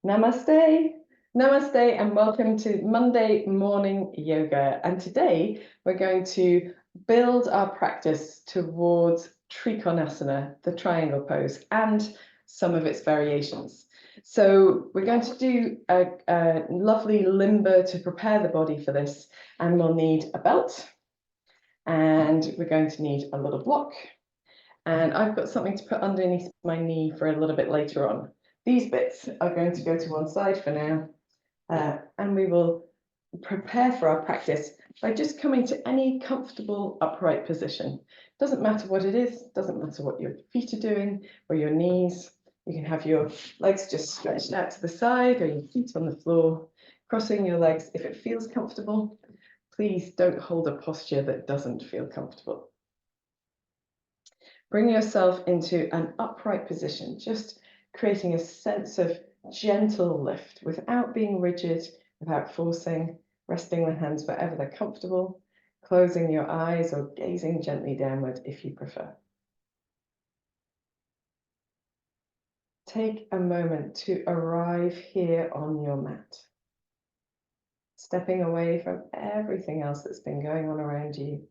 Namaste. Namaste and welcome to Monday morning yoga. And today we're going to build our practice towards Trikonasana, the triangle pose, and some of its variations. So we're going to do a lovely limber to prepare the body for this, and we'll need a belt, and we're going to need a little block, and I've got something to put underneath my knee for a little bit later on. These bits are going to go to one side for now, and we will prepare for our practice by just coming to any comfortable upright position. Doesn't matter what it is, doesn't matter what your feet are doing or your knees. You can have your legs just stretched out to the side or your feet on the floor, crossing your legs if it feels comfortable. Please don't hold a posture that doesn't feel comfortable. Bring yourself into an upright position, just creating a sense of gentle lift without being rigid, without forcing, resting the hands wherever they're comfortable, closing your eyes or gazing gently downward if you prefer. Take a moment to arrive here on your mat, stepping away from everything else that's been going on around you.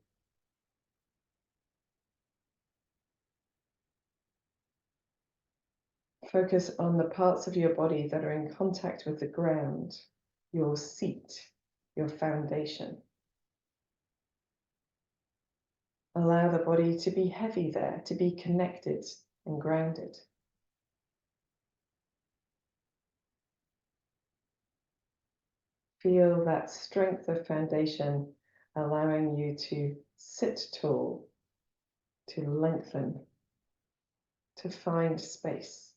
Focus on the parts of your body that are in contact with the ground, your seat, your foundation. Allow the body to be heavy there, to be connected and grounded. Feel that strength of foundation allowing you to sit tall, to lengthen, to find space.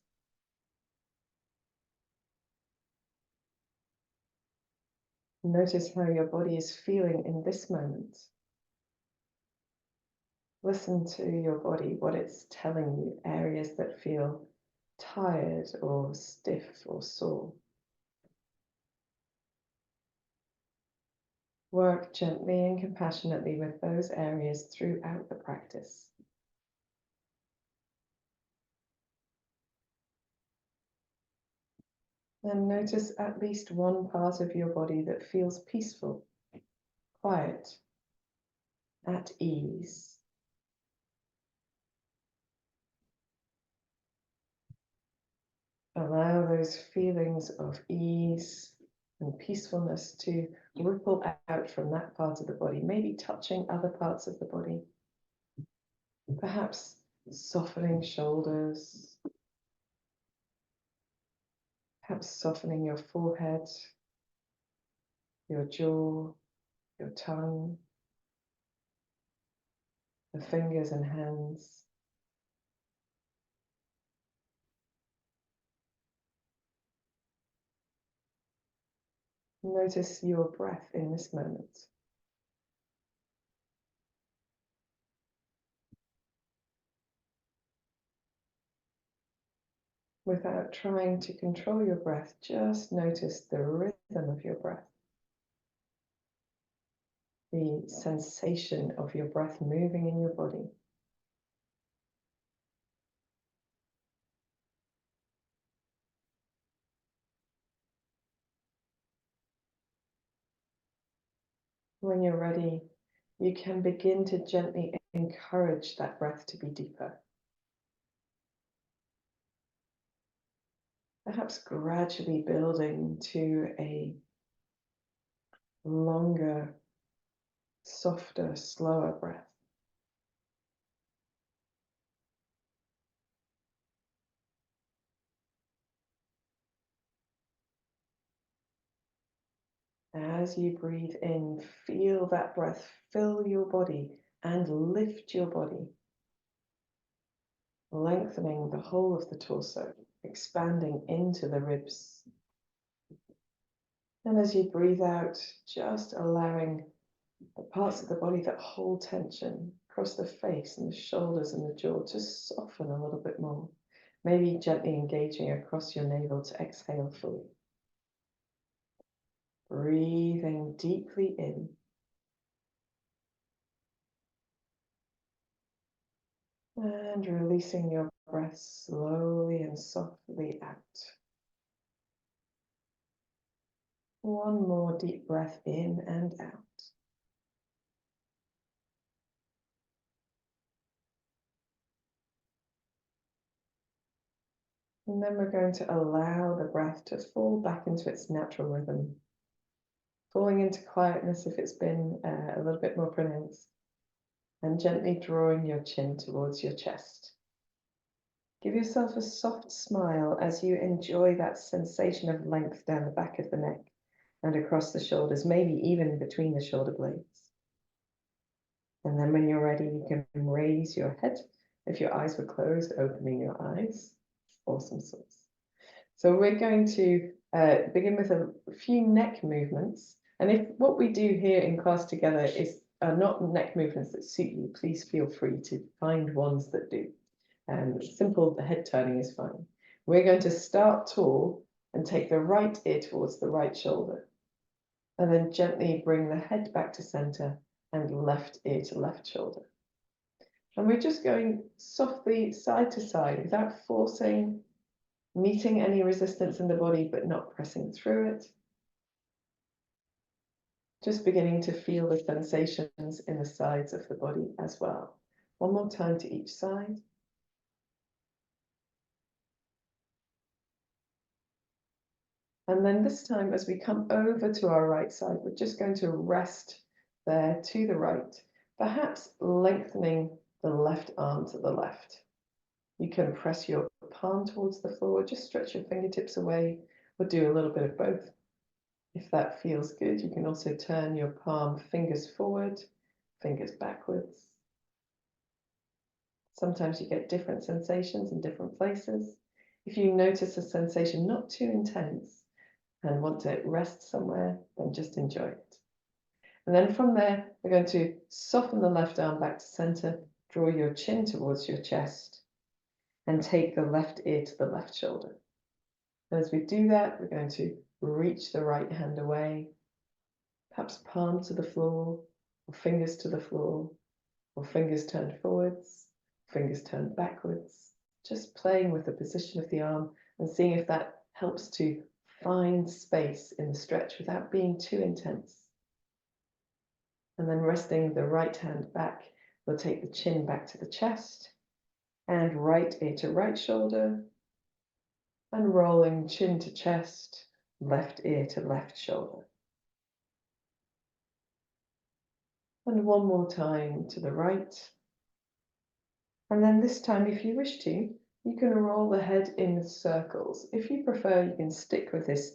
Notice how your body is feeling in this moment. Listen to your body, what it's telling you, areas that feel tired or stiff or sore. Work gently and compassionately with those areas throughout the practice. And notice at least one part of your body that feels peaceful, quiet, at ease. Allow those feelings of ease and peacefulness to ripple out from that part of the body, maybe touching other parts of the body. Perhaps softening shoulders, perhaps softening your forehead, your jaw, your tongue, the fingers and hands. Notice your breath in this moment. Without trying to control your breath, just notice the rhythm of your breath, the sensation of your breath moving in your body. When you're ready, you can begin to gently encourage that breath to be deeper. Perhaps gradually building to a longer, softer, slower breath. As you breathe in, feel that breath fill your body and lift your body, lengthening the whole of the torso, expanding into the ribs. And as you breathe out, just allowing the parts of the body that hold tension across the face and the shoulders and the jaw to soften a little bit more. Maybe gently engaging across your navel to exhale fully. Breathing deeply in. And releasing your breath slowly and softly out. One more deep breath in and out. And then we're going to allow the breath to fall back into its natural rhythm, falling into quietness if it's been a little bit more pronounced, and gently drawing your chin towards your chest. Give yourself a soft smile as you enjoy that sensation of length down the back of the neck and across the shoulders, maybe even between the shoulder blades. And then when you're ready, you can raise your head. If your eyes were closed, opening your eyes. Awesome sauce. So we're going to begin with a few neck movements. And if what we do here in class together is not neck movements that suit you, please feel free to find ones that do. Simple head turning is fine. We're going to start tall and take the right ear towards the right shoulder. And then gently bring the head back to center and left ear to left shoulder. And we're just going softly side to side without forcing, meeting any resistance in the body, but not pressing through it. Just beginning to feel the sensations in the sides of the body as well. One more time to each side. And then this time, as we come over to our right side, we're just going to rest there to the right, perhaps lengthening the left arm to the left. You can press your palm towards the floor, just stretch your fingertips away, or do a little bit of both. If that feels good, you can also turn your palm fingers forward, fingers backwards. Sometimes you get different sensations in different places. If you notice a sensation not too intense and want to rest somewhere, then just enjoy it. And then from there, we're going to soften the left arm back to center, draw your chin towards your chest, and take the left ear to the left shoulder. And as we do that, we're going to reach the right hand away, perhaps palm to the floor, or fingers to the floor, or fingers turned forwards, fingers turned backwards, just playing with the position of the arm and seeing if that helps to find space in the stretch without being too intense. And then resting the right hand back, we'll take the chin back to the chest and right ear to right shoulder, and rolling chin to chest, left ear to left shoulder. And one more time to the right. And then this time, if you wish to, you can roll the head in circles. If you prefer, you can stick with this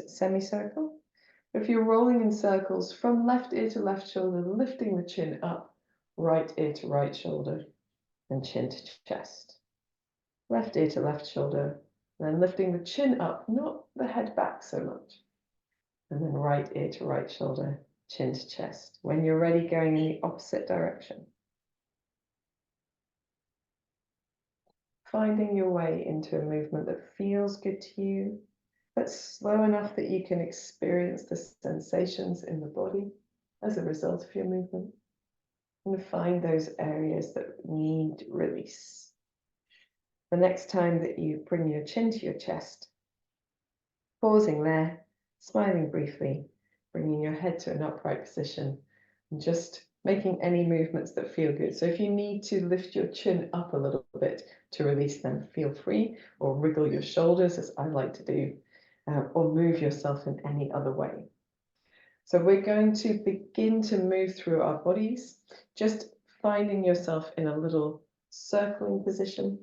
semicircle. If you're rolling in circles from left ear to left shoulder, lifting the chin up, right ear to right shoulder, and chin to chest. Left ear to left shoulder, and then lifting the chin up, not the head back so much. And then right ear to right shoulder, chin to chest. When you're ready, going in the opposite direction. Finding your way into a movement that feels good to you, but slow enough that you can experience the sensations in the body as a result of your movement. And find those areas that need release. The next time that you bring your chin to your chest, pausing there, smiling briefly, bringing your head to an upright position, and just making any movements that feel good. So if you need to lift your chin up a little bit to release them, feel free, or wriggle your shoulders, as I like to do, or move yourself in any other way. So we're going to begin to move through our bodies, just finding yourself in a little circling position.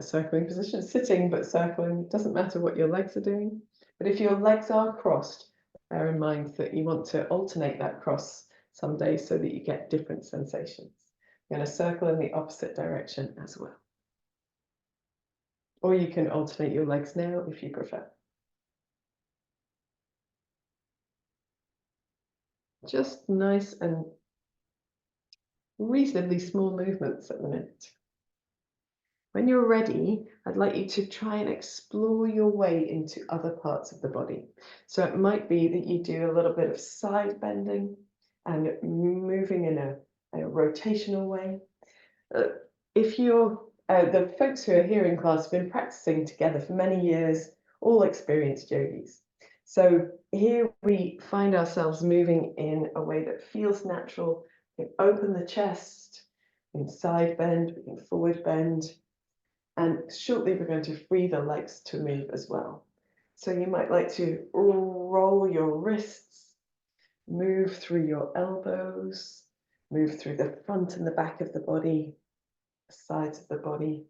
Sitting but circling, doesn't matter what your legs are doing. But if your legs are crossed, bear in mind that you want to alternate that cross some days so that you get different sensations. You're going to circle in the opposite direction as well. Or you can alternate your legs now if you prefer. Just nice and reasonably small movements at the minute. When you're ready, I'd like you to try and explore your way into other parts of the body. So it might be that you do a little bit of side bending and moving in a rotational way. If you're, the folks who are here in class have been practicing together for many years, all experienced yogis. So here we find ourselves moving in a way that feels natural. We can open the chest, we can side bend, we can forward bend, and shortly we're going to free the legs to move as well. So you might like to roll your wrists, move through your elbows, move through the front and the back of the body, the sides of the body,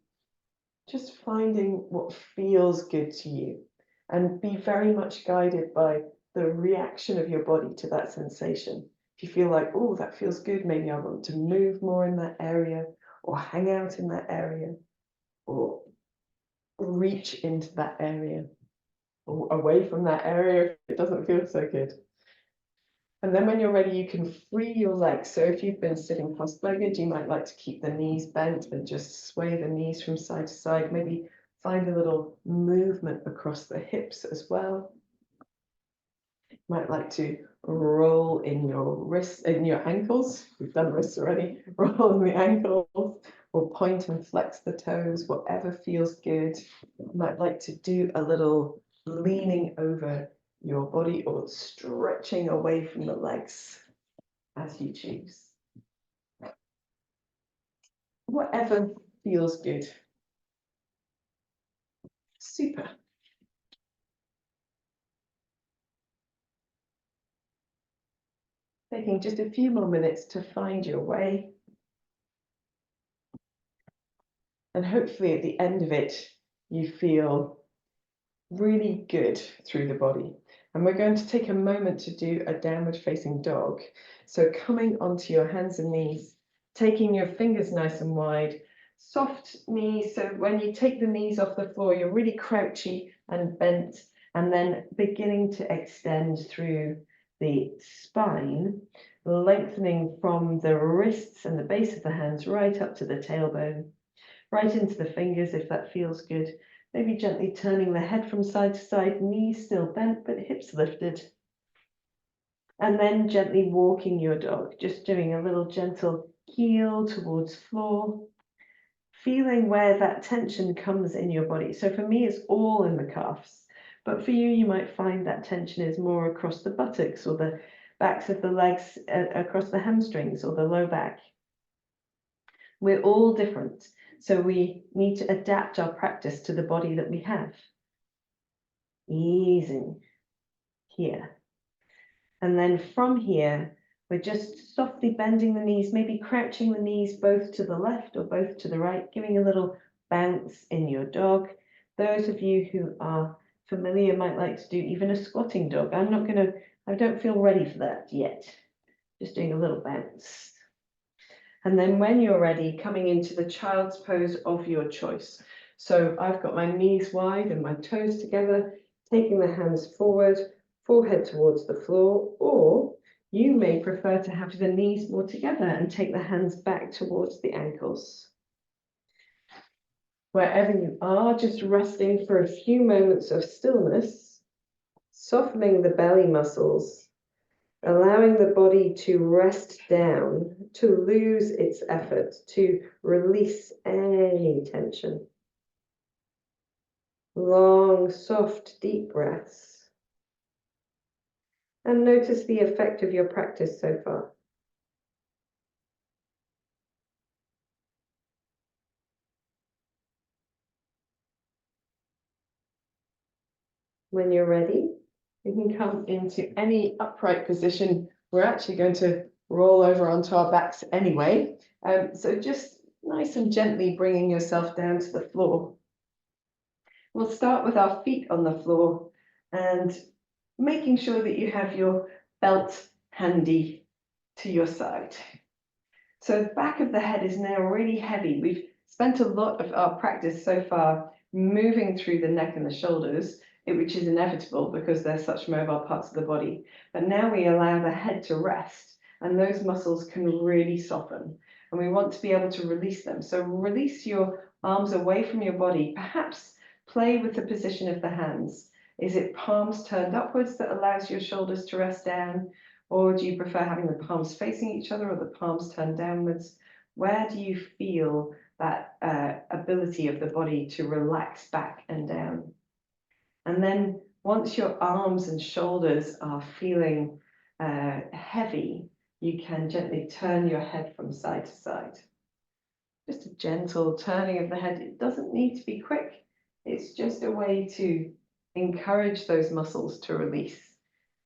just finding what feels good to you, and be very much guided by the reaction of your body to that sensation. If you feel like, oh, that feels good, maybe I want to move more in that area, or hang out in that area, or reach into that area, or away from that area if it doesn't feel so good. And then when you're ready, you can free your legs. So if you've been sitting cross-legged, you might like to keep the knees bent and just sway the knees from side to side. Maybe find a little movement across the hips as well. You might like to roll in your wrists, in your ankles. We've done wrists already. Roll in the ankles, or point and flex the toes, whatever feels good. You might like to do a little leaning over your body or stretching away from the legs, as you choose. Whatever feels good. Super. Taking just a few more minutes to find your way. And hopefully at the end of it, you feel really good through the body. And we're going to take a moment to do a downward facing dog. So coming onto your hands and knees, taking your fingers nice and wide, soft knees. So when you take the knees off the floor, you're really crouchy and bent, and then beginning to extend through the spine, lengthening from the wrists and the base of the hands right up to the tailbone, right into the fingers if that feels good. Maybe gently turning the head from side to side, knees still bent, but hips lifted. And then gently walking your dog, just doing a little gentle heel towards floor, feeling where that tension comes in your body. So for me, it's all in the calves, but for you, you might find that tension is more across the buttocks or the backs of the legs, across the hamstrings or the low back. We're all different. So we need to adapt our practice to the body that we have. Easing here. And then from here, we're just softly bending the knees, maybe crouching the knees both to the left or both to the right, giving a little bounce in your dog. Those of you who are familiar might like to do even a squatting dog. I don't feel ready for that yet. Just doing a little bounce. And then when you're ready, coming into the child's pose of your choice. So I've got my knees wide and my toes together, taking the hands forward, forehead towards the floor, or you may prefer to have the knees more together and take the hands back towards the ankles. Wherever you are, just resting for a few moments of stillness, softening the belly muscles, allowing the body to rest down, to lose its effort, to release any tension. Long, soft, deep breaths. And notice the effect of your practice so far. When you're ready, you can come into any upright position. We're actually going to roll over onto our backs anyway. So just nice and gently bringing yourself down to the floor. We'll start with our feet on the floor and making sure that you have your belt handy to your side. So the back of the head is now really heavy. We've spent a lot of our practice so far moving through the neck and the shoulders, which is inevitable because they're such mobile parts of the body. But now we allow the head to rest, and those muscles can really soften. And we want to be able to release them. So release your arms away from your body. Perhaps play with the position of the hands. Is it palms turned upwards that allows your shoulders to rest down? Or do you prefer having the palms facing each other or the palms turned downwards? Where do you feel that ability of the body to relax back and down? And then Once your arms and shoulders are feeling heavy, you can gently turn your head from side to side. Just a gentle turning of the head. It doesn't need to be quick. It's just a way to encourage those muscles to release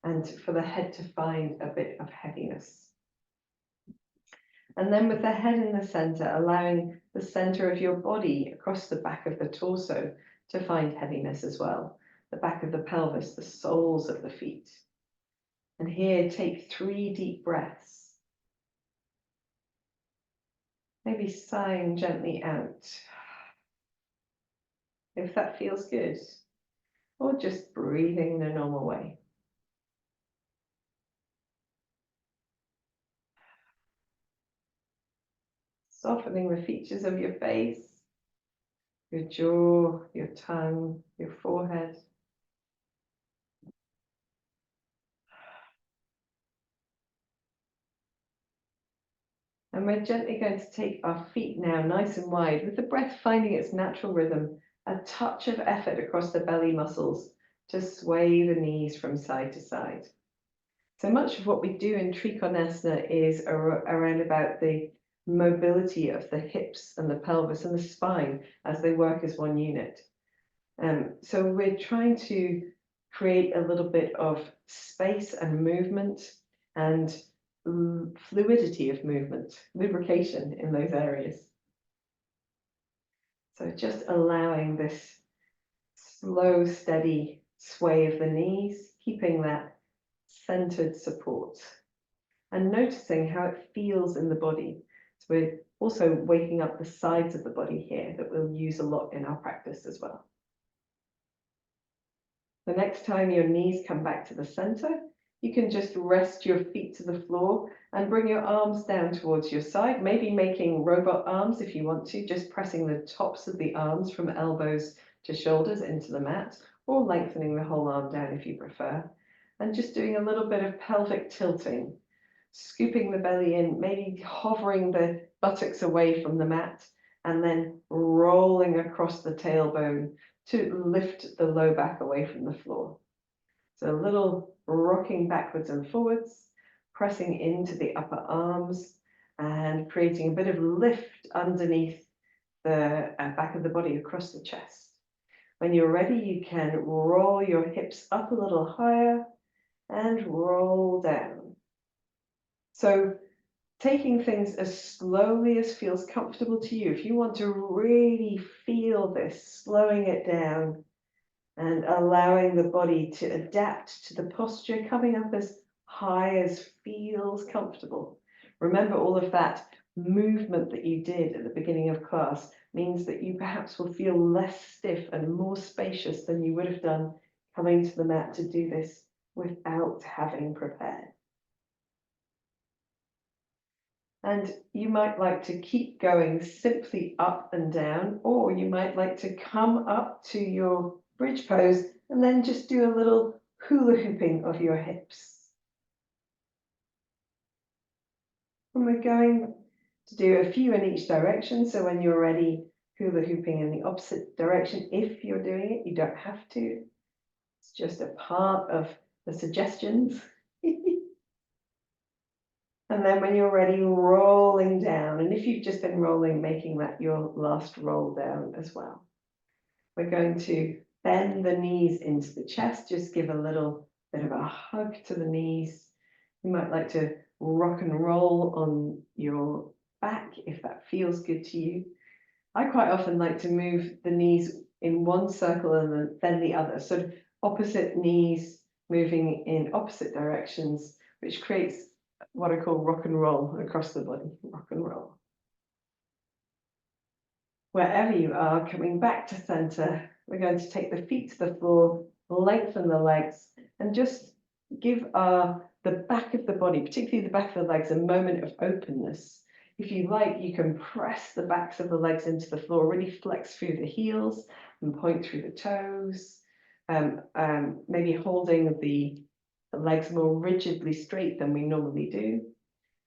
and for the head to find a bit of heaviness. And then with the head in the center, allowing the center of your body across the back of the torso to find heaviness as well. The back of the pelvis, the soles of the feet. And here, take 3 deep breaths. Maybe sighing gently out, if that feels good, or just breathing in a normal way. Softening the features of your face, your jaw, your tongue, your forehead. And we're gently going to take our feet now nice and wide, with the breath finding its natural rhythm, a touch of effort across the belly muscles to sway the knees from side to side. So much of what we do in Trikonasana is around about the mobility of the hips and the pelvis and the spine as they work as one unit. So we're trying to create a little bit of space and movement and fluidity of movement, lubrication in those areas. So just allowing this slow, steady sway of the knees, keeping that centered support and noticing how it feels in the body. So we're also waking up the sides of the body here that we'll use a lot in our practice as well. The next time your knees come back to the center, you can just rest your feet to the floor and bring your arms down towards your side, maybe making robot arms if you want to, just pressing the tops of the arms from elbows to shoulders into the mat, or lengthening the whole arm down if you prefer. And just doing a little bit of pelvic tilting, scooping the belly in, maybe hovering the buttocks away from the mat, and then rolling across the tailbone to lift the low back away from the floor. So a little rocking backwards and forwards, pressing into the upper arms and creating a bit of lift underneath the back of the body across the chest. When you're ready, you can roll your hips up a little higher and roll down. So taking things as slowly as feels comfortable to you. If you want to really feel this, slowing it down and allowing the body to adapt to the posture, coming up as high as feels comfortable. Remember, all of that movement that you did at the beginning of class means that you perhaps will feel less stiff and more spacious than you would have done coming to the mat to do this without having prepared. And you might like to keep going simply up and down, or you might like to come up to your bridge pose and then just do a little hula hooping of your hips. And we're going to do a few in each direction. So when you're ready, hula hooping in the opposite direction. If you're doing it, you don't have to. It's just a part of the suggestions. And then when you're ready, rolling down. And if you've just been rolling, making that your last roll down as well. We're going to bend the knees into the chest. Just give a little bit of a hug to the knees. You might like to rock and roll on your back if that feels good to you. I quite often like to move the knees in one circle and then the other. So opposite knees moving in opposite directions, which creates what I call rock and roll across the body, rock and roll. Wherever you are, coming back to center, we're going to take the feet to the floor, lengthen the legs, and just give the back of the body, particularly the back of the legs, a moment of openness. If you like, you can press the backs of the legs into the floor, really flex through the heels and point through the toes, maybe holding the legs more rigidly straight than we normally do.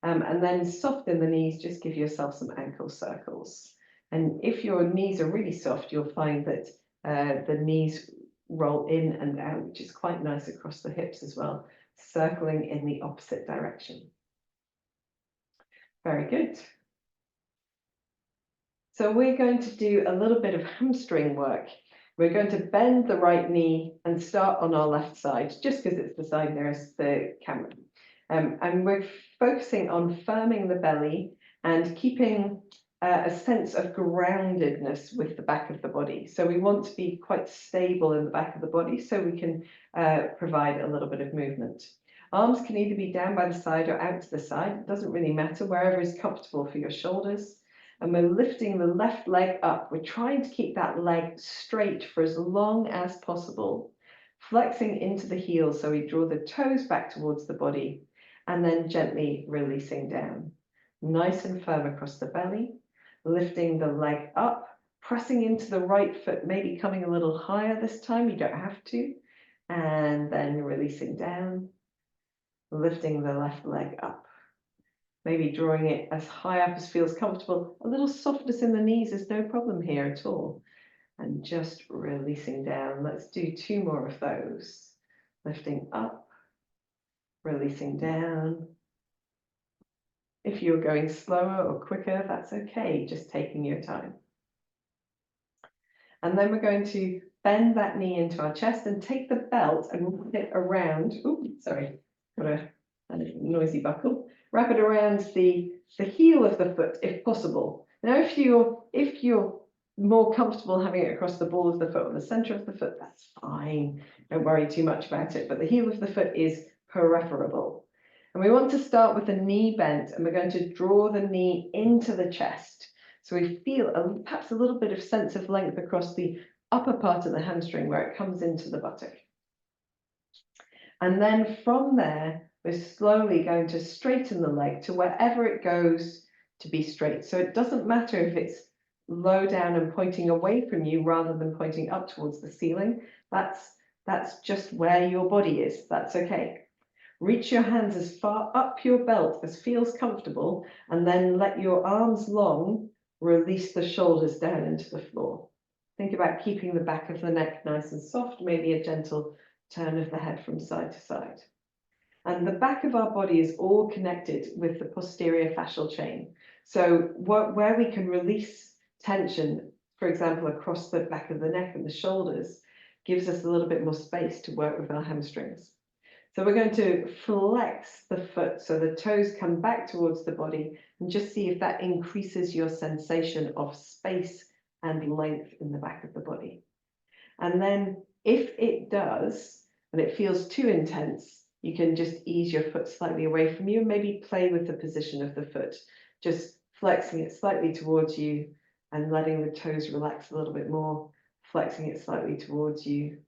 And then soften the knees, just give yourself some ankle circles. And if your knees are really soft, you'll find that the knees roll in and out, which is quite nice across the hips as well, circling in the opposite direction. Very good. So we're going to do a little bit of hamstring work. We're going to bend the right knee and start on our left side, just because it's the side nearest the camera. And we're focusing on firming the belly and keeping a sense of groundedness with the back of the body. So we want to be quite stable in the back of the body so we can provide a little bit of movement. Arms can either be down by the side or out to the side. It doesn't really matter, wherever is comfortable for your shoulders. And we're lifting the left leg up. We're trying to keep that leg straight for as long as possible, flexing into the heel so we draw the toes back towards the body, and then gently releasing down. Nice and firm across the belly, lifting the leg up, pressing into the right foot, maybe coming a little higher this time, you don't have to, and then releasing down, lifting the left leg up. Maybe drawing it as high up as feels comfortable. A little softness in the knees is no problem here at all. And just releasing down. Let's do 2 more of those. Lifting up, releasing down. If you're going slower or quicker, that's okay, just taking your time. And then we're going to bend that knee into our chest and take the belt and wrap it around. Oops, sorry, got a noisy buckle. Wrap it around the heel of the foot if possible. Now, if you're more comfortable having it across the ball of the foot or the center of the foot, that's fine. Don't worry too much about it, but the heel of the foot is preferable. And we want to start with the knee bent, and we're going to draw the knee into the chest. So we feel perhaps a little bit of sense of length across the upper part of the hamstring where it comes into the buttock. And then from there, we're slowly going to straighten the leg to wherever it goes to be straight. So it doesn't matter if it's low down and pointing away from you rather than pointing up towards the ceiling. That's just where your body is. That's okay. Reach your hands as far up your belt as feels comfortable, and then let your arms long release the shoulders down into the floor. Think about keeping the back of the neck nice and soft, maybe a gentle turn of the head from side to side. And the back of our body is all connected with the posterior fascial chain. So where we can release tension, for example, across the back of the neck and the shoulders, gives us a little bit more space to work with our hamstrings. So we're going to flex the foot so the toes come back towards the body, and just see if that increases your sensation of space and length in the back of the body. And then if it does, and it feels too intense, you can just ease your foot slightly away from you and maybe play with the position of the foot, just flexing it slightly towards you and letting the toes relax a little bit more, flexing it slightly towards you,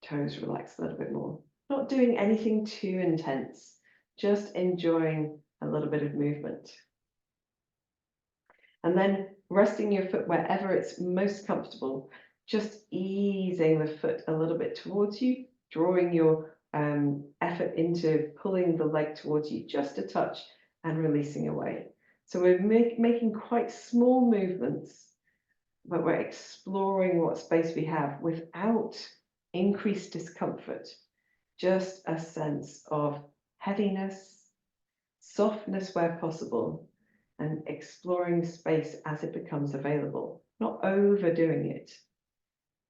toes relax a little bit more. Not doing anything too intense, just enjoying a little bit of movement. And then resting your foot wherever it's most comfortable, just easing the foot a little bit towards you, drawing your effort into pulling the leg towards you just a touch and releasing away. So we're making quite small movements, but we're exploring what space we have without increased discomfort. Just a sense of heaviness, softness where possible, and exploring space as it becomes available, not overdoing it.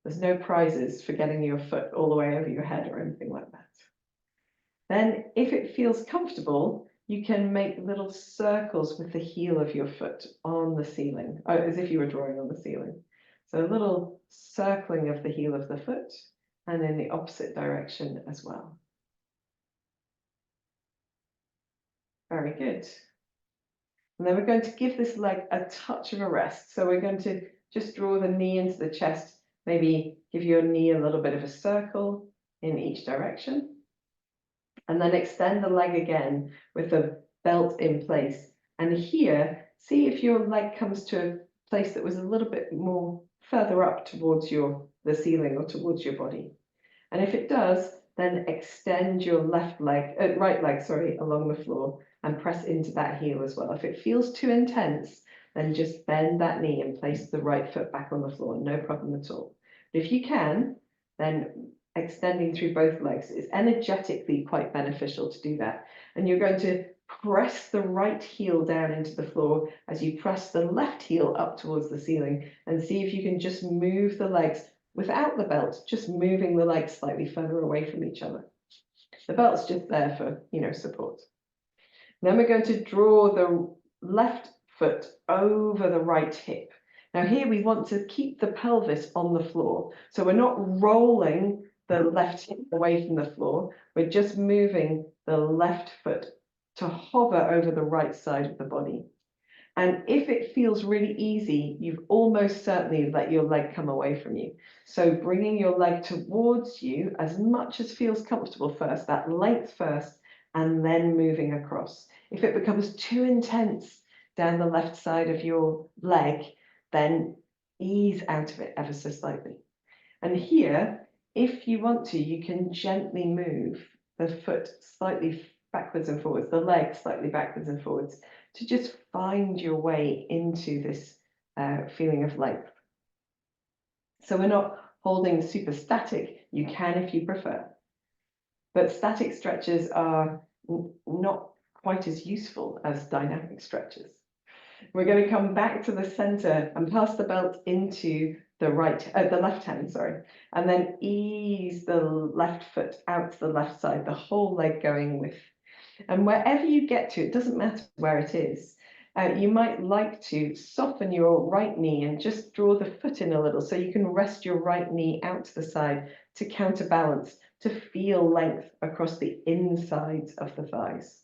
There's no prizes for getting your foot all the way over your head or anything like that. Then, if it feels comfortable, you can make little circles with the heel of your foot on the ceiling, as if you were drawing on the ceiling. So a little circling of the heel of the foot, and in the opposite direction as well. Very good. And then we're going to give this leg a touch of a rest. So we're going to just draw the knee into the chest, maybe give your knee a little bit of a circle in each direction. And then extend the leg again with the belt in place. And here, see if your leg comes to a place that was a little bit more further up towards the ceiling or towards your body. And if it does, then extend your right leg, along the floor and press into that heel as well. If it feels too intense, then just bend that knee and place the right foot back on the floor, no problem at all. But if you can, then extending through both legs. It's energetically quite beneficial to do that. And you're going to press the right heel down into the floor as you press the left heel up towards the ceiling, and see if you can just move the legs without the belt, just moving the legs slightly further away from each other. The belt's just there for, support. Then we're going to draw the left foot over the right hip. Now here we want to keep the pelvis on the floor. So we're not rolling the left hip away from the floor. We're just moving the left foot to hover over the right side of the body. And if it feels really easy, you've almost certainly let your leg come away from you. So bringing your leg towards you as much as feels comfortable first, that length first, and then moving across. If it becomes too intense down the left side of your leg, then ease out of it ever so slightly. And here, if you want to, you can gently move the foot slightly backwards and forwards, the leg slightly backwards and forwards, to just find your way into this feeling of length. So we're not holding super static. You can if you prefer. But static stretches are not quite as useful as dynamic stretches. We're going to come back to the center and pass the belt into the left hand, and then ease the left foot out to the left side, the whole leg going with. And wherever you get to, it doesn't matter where it is. You might like to soften your right knee and just draw the foot in a little so you can rest your right knee out to the side to counterbalance, to feel length across the insides of the thighs.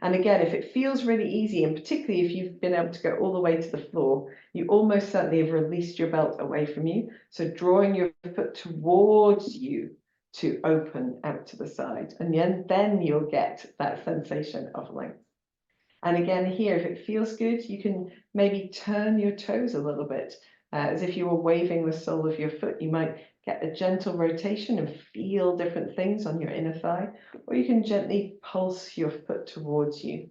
And again, if it feels really easy, and particularly if you've been able to go all the way to the floor, you almost certainly have released your belt away from you. So drawing your foot towards you to open out to the side, and then you'll get that sensation of length. And again, here, if it feels good, you can maybe turn your toes a little bit, as if you were waving the sole of your foot. You might get a gentle rotation and feel different things on your inner thigh, or you can gently pulse your foot towards you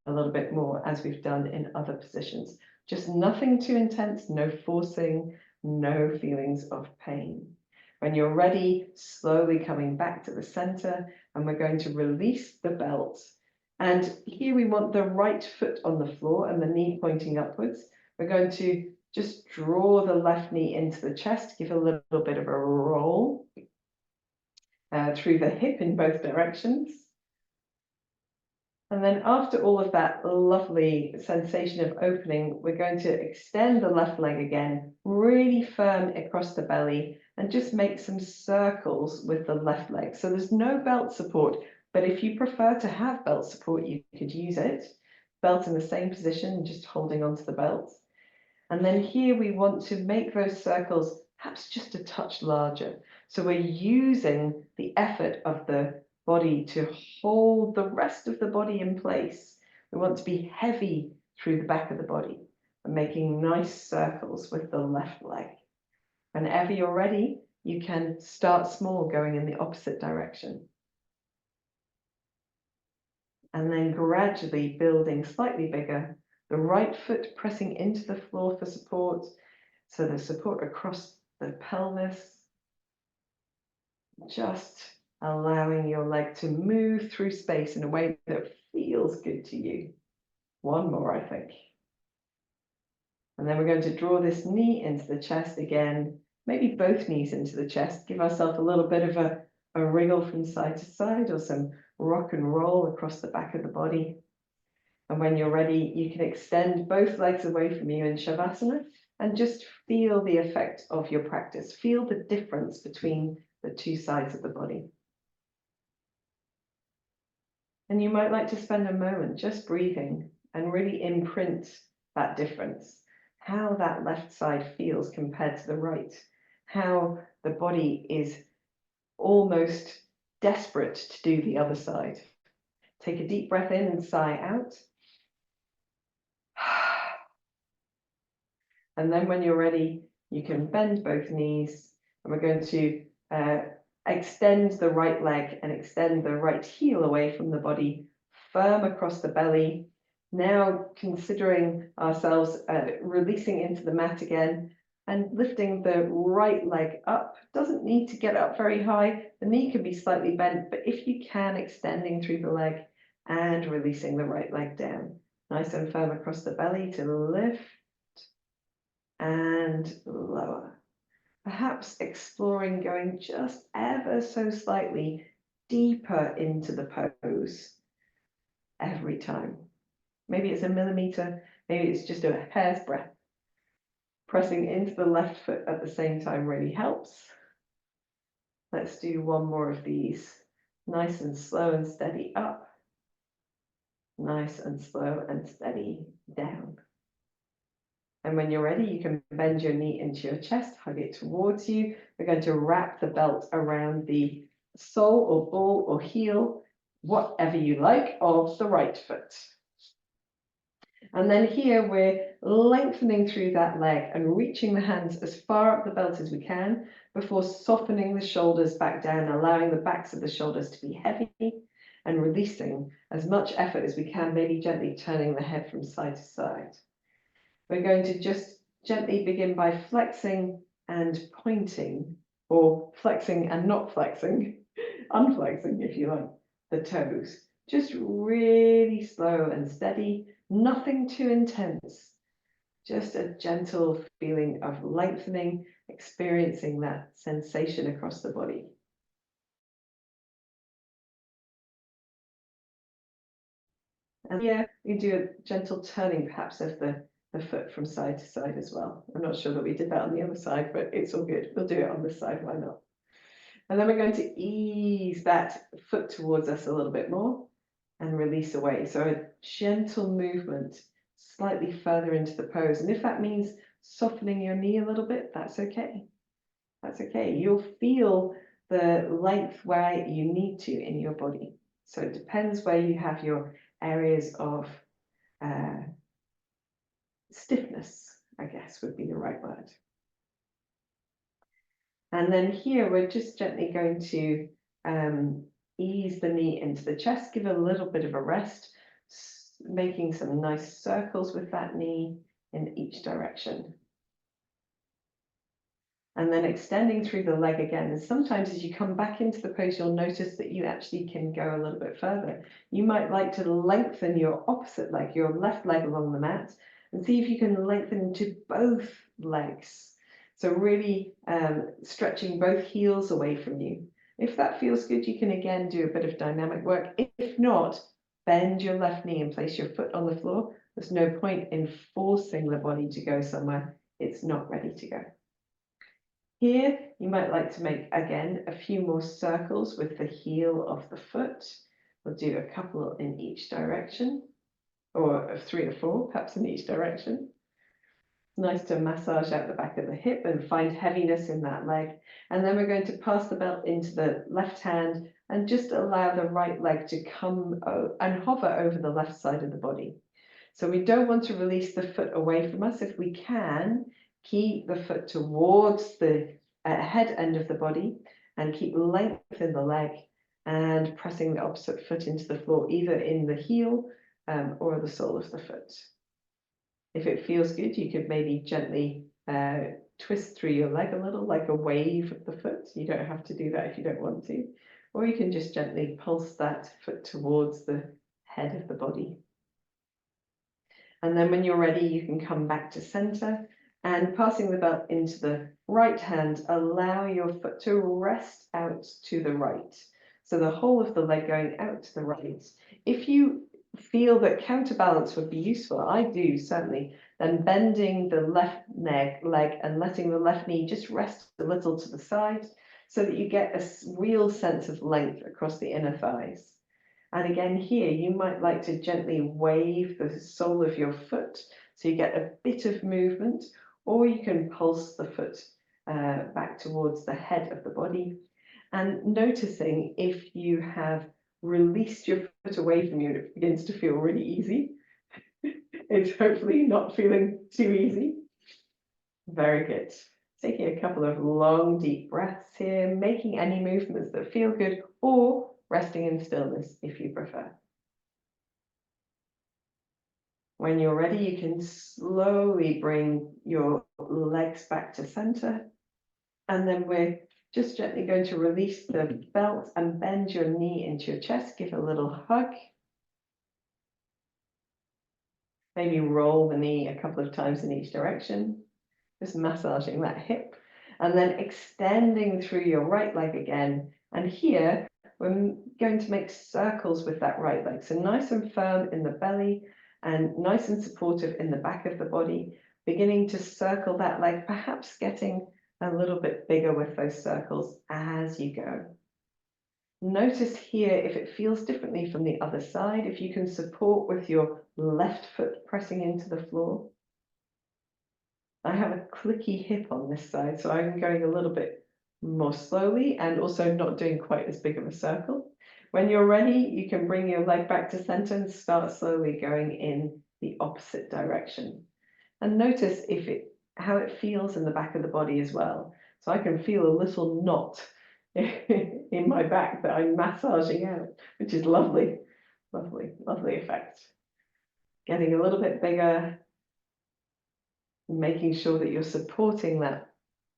a little bit more, as we've done in other positions. Just nothing too intense, no forcing, no feelings of pain. When you're ready, slowly coming back to the center, and we're going to release the belt. And here we want the right foot on the floor and the knee pointing upwards. We're going to just draw the left knee into the chest, give a little bit of a roll through the hip in both directions. And then after all of that lovely sensation of opening, we're going to extend the left leg again, really firm across the belly, and just make some circles with the left leg. So there's no belt support, but if you prefer to have belt support, you could use it. Belt in the same position, just holding onto the belt. And then here we want to make those circles perhaps just a touch larger. So we're using the effort of the body to hold the rest of the body in place. We want to be heavy through the back of the body and making nice circles with the left leg. Whenever you're ready, you can start small, going in the opposite direction. And then gradually building slightly bigger, the right foot pressing into the floor for support. So the support across the pelvis, just allowing your leg to move through space in a way that feels good to you. One more, I think. And then we're going to draw this knee into the chest again, maybe both knees into the chest. Give ourselves a little bit of a wriggle from side to side, or some rock and roll across the back of the body. And when you're ready, you can extend both legs away from you in Shavasana and just feel the effect of your practice. Feel the difference between the two sides of the body. And you might like to spend a moment just breathing and really imprint that difference. How that left side feels compared to the right. How the body is almost desperate to do the other side. Take a deep breath in and sigh out. And then when you're ready, you can bend both knees, and we're going to extend the right leg and extend the right heel away from the body, firm across the belly. Now considering ourselves releasing into the mat again, and lifting the right leg up. Doesn't need to get up very high. The knee can be slightly bent, but if you can, extending through the leg and releasing the right leg down. Nice and firm across the belly to lift and lower. Perhaps exploring going just ever so slightly deeper into the pose every time. Maybe it's a millimeter, maybe it's just a hair's breadth. Pressing into the left foot at the same time really helps. Let's do one more of these. Nice and slow and steady up. Nice and slow and steady down. And when you're ready, you can bend your knee into your chest, hug it towards you. We're going to wrap the belt around the sole or ball or heel, whatever you like, of the right foot. And then here we're lengthening through that leg and reaching the hands as far up the belt as we can before softening the shoulders back down, allowing the backs of the shoulders to be heavy and releasing as much effort as we can, maybe gently turning the head from side to side. We're going to just gently begin by flexing and pointing, or flexing and not flexing, unflexing if you like, the toes. Just really slow and steady, nothing too intense, just a gentle feeling of lengthening, experiencing that sensation across the body. And here we do a gentle turning perhaps of the foot from side to side as well. I'm not sure that we did that on the other side, but it's all good. We'll do it on this side, why not? And then we're going to ease that foot towards us a little bit more and release away. So a gentle movement slightly further into the pose. And if that means softening your knee a little bit, that's okay. That's okay. You'll feel the length where you need to in your body. So it depends where you have your areas of stiffness, I guess would be the right word. And then here we're just gently going to ease the knee into the chest, give it a little bit of a rest, making some nice circles with that knee in each direction. And then extending through the leg again. And sometimes as you come back into the pose, you'll notice that you actually can go a little bit further. You might like to lengthen your opposite leg, your left leg along the mat, and see if you can lengthen to both legs. So really stretching both heels away from you. If that feels good, you can again do a bit of dynamic work. If not, bend your left knee and place your foot on the floor. There's no point in forcing the body to go somewhere it's not ready to go. Here, you might like to make, again, a few more circles with the heel of the foot. We'll do a couple in each direction, or 3 or 4, perhaps in each direction. Nice to massage out the back of the hip and find heaviness in that leg. And then we're going to pass the belt into the left hand and just allow the right leg to come and hover over the left side of the body. So we don't want to release the foot away from us. If we can, keep the foot towards the head end of the body and keep length in the leg and pressing the opposite foot into the floor, either in the heel or the sole of the foot. If it feels good, you could maybe gently twist through your leg a little, like a wave of the foot. You don't have to do that if you don't want to. Or you can just gently pulse that foot towards the head of the body. And then when you're ready, you can come back to center and passing the belt into the right hand, allow your foot to rest out to the right. So the whole of the leg going out to the right. If you feel that counterbalance would be useful, I do certainly, then bending the left leg and letting the left knee just rest a little to the side so that you get a real sense of length across the inner thighs. And again, here you might like to gently wave the sole of your foot so you get a bit of movement, or you can pulse the foot back towards the head of the body. And noticing if you have released your foot away from you, it begins to feel really easy. It's hopefully not feeling too easy. Very good. Taking a couple of long, deep breaths here, making any movements that feel good, or resting in stillness if you prefer. When you're ready, you can slowly bring your legs back to center. And then we're just gently going to release the belt and bend your knee into your chest. Give a little hug. Maybe roll the knee a couple of times in each direction. Just massaging that hip. And then extending through your right leg again. And here, we're going to make circles with that right leg. So nice and firm in the belly and nice and supportive in the back of the body. Beginning to circle that leg, perhaps getting a little bit bigger with those circles as you go. Notice here if it feels differently from the other side, if you can support with your left foot pressing into the floor. I have a clicky hip on this side, so I'm going a little bit more slowly and also not doing quite as big of a circle. When you're ready, you can bring your leg back to center and start slowly going in the opposite direction. And notice how it feels in the back of the body as well. So I can feel a little knot in my back that I'm massaging out, which is lovely, lovely, lovely effect. Getting a little bit bigger, making sure that you're supporting that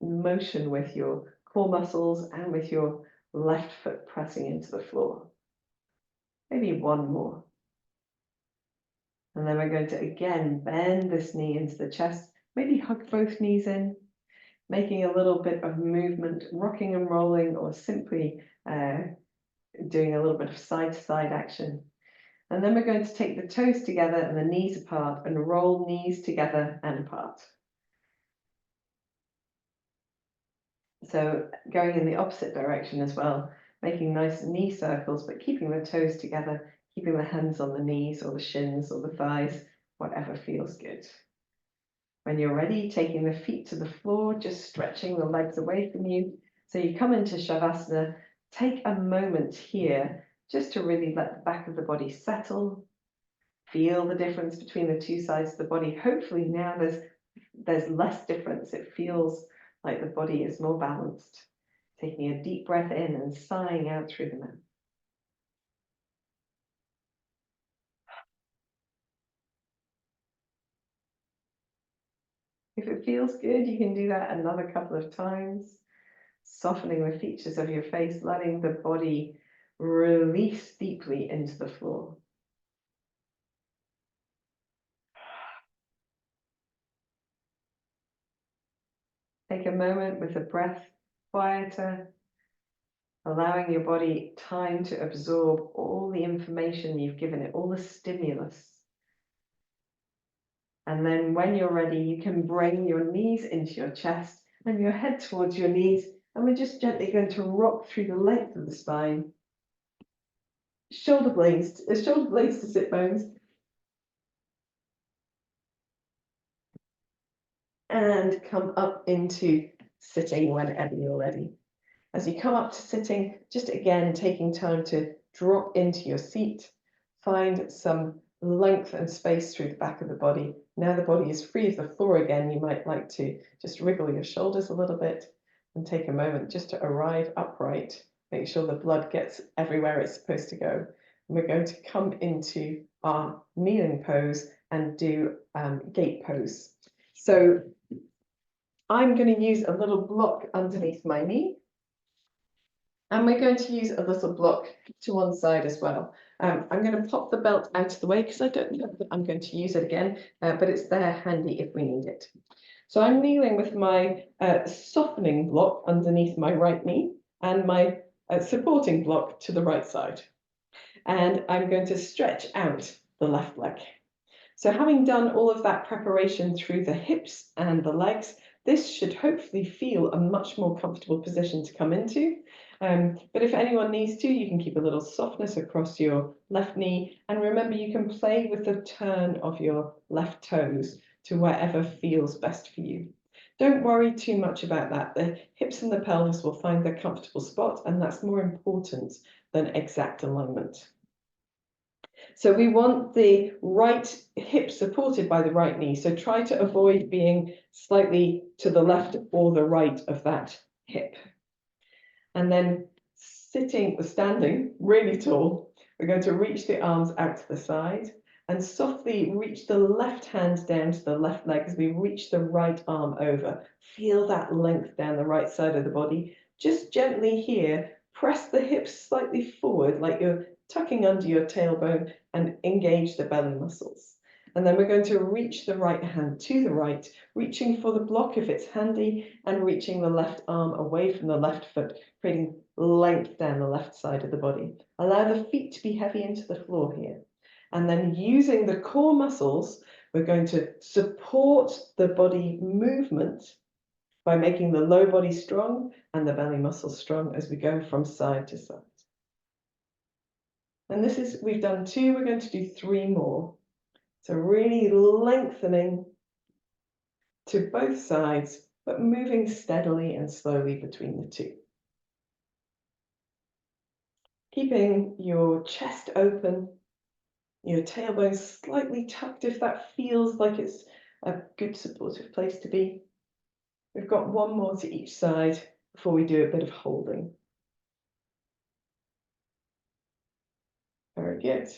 motion with your core muscles and with your left foot pressing into the floor. Maybe one more. And then we're going to again bend this knee into the chest, maybe hug both knees in, making a little bit of movement, rocking and rolling, or simply doing a little bit of side-to-side action. And then we're going to take the toes together and the knees apart and roll knees together and apart. So going in the opposite direction as well, making nice knee circles, but keeping the toes together, keeping the hands on the knees or the shins or the thighs, whatever feels good. When you're ready, taking the feet to the floor, just stretching the legs away from you. So you come into Shavasana, take a moment here just to really let the back of the body settle. Feel the difference between the two sides of the body. Hopefully now there's less difference. It feels like the body is more balanced. Taking a deep breath in and sighing out through the mouth. If it feels good, you can do that another couple of times, softening the features of your face, letting the body release deeply into the floor. Take a moment with the breath quieter, allowing your body time to absorb all the information you've given it, all the stimulus. And then when you're ready, you can bring your knees into your chest and your head towards your knees. And we're just gently going to rock through the length of the spine. Shoulder blades to sit bones. And come up into sitting whenever you're ready. As you come up to sitting, just again taking time to drop into your seat, find some length and space through the back of the body. Now the body is free of the floor again, you might like to just wriggle your shoulders a little bit and take a moment just to arrive upright. Make sure the blood gets everywhere it's supposed to go. And we're going to come into our kneeling pose and do gate pose. So I'm going to use a little block underneath my knee. And we're going to use a little block to one side as well. I'm going to pop the belt out of the way because I don't know that I'm going to use it again, but it's there handy if we need it. So I'm kneeling with my softening block underneath my right knee and my supporting block to the right side. And I'm going to stretch out the left leg. So having done all of that preparation through the hips and the legs, this should hopefully feel a much more comfortable position to come into. But if anyone needs to, you can keep a little softness across your left knee. And remember, you can play with the turn of your left toes to wherever feels best for you. Don't worry too much about that. The hips and the pelvis will find their comfortable spot, and that's more important than exact alignment. So we want the right hip supported by the right knee. So try to avoid being slightly to the left or the right of that hip. And then standing really tall, we're going to reach the arms out to the side and softly reach the left hand down to the left leg as we reach the right arm over. Feel that length down the right side of the body. Just gently here, press the hips slightly forward like you're tucking under your tailbone and engage the belly muscles. And then we're going to reach the right hand to the right, reaching for the block if it's handy, and reaching the left arm away from the left foot, creating length down the left side of the body. Allow the feet to be heavy into the floor here. And then using the core muscles, we're going to support the body movement by making the low body strong and the belly muscles strong as we go from side to side. And this is, we've done 2, we're going to do 3 more. So really lengthening to both sides, but moving steadily and slowly between the 2. Keeping your chest open, your tailbone slightly tucked if that feels like it's a good supportive place to be. We've got 1 more to each side before we do a bit of holding. Very good.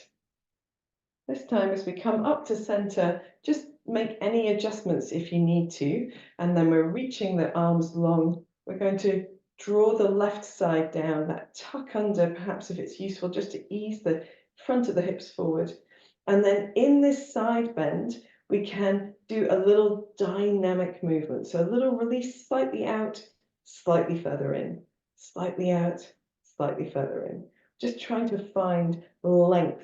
This time as we come up to center, just make any adjustments if you need to, and then we're reaching the arms long. We're going to draw the left side down, that tuck under, perhaps if it's useful, just to ease the front of the hips forward. And then in this side bend, we can do a little dynamic movement. So a little release, slightly out, slightly further in, slightly out, slightly further in. Just trying to find length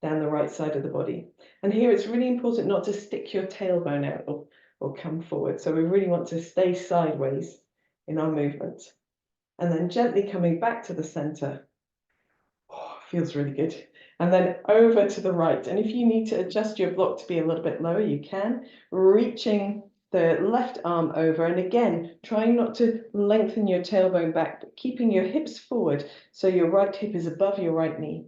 down the right side of the body. And here it's really important not to stick your tailbone out or come forward. So we really want to stay sideways in our movement. And then gently coming back to the center. Oh, feels really good. And then over to the right. And if you need to adjust your block to be a little bit lower, you can. Reaching the left arm over. And again, trying not to lengthen your tailbone back, but keeping your hips forward so your right hip is above your right knee.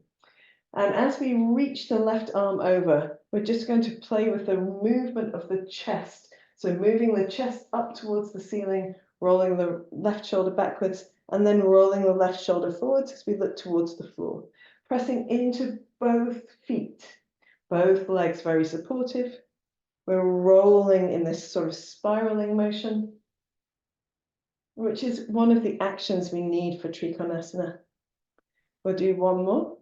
And as we reach the left arm over, we're just going to play with the movement of the chest. So moving the chest up towards the ceiling, rolling the left shoulder backwards, and then rolling the left shoulder forwards as we look towards the floor. Pressing into both feet, both legs very supportive. We're rolling in this sort of spiraling motion, which is one of the actions we need for Trikonasana. We'll do 1 more.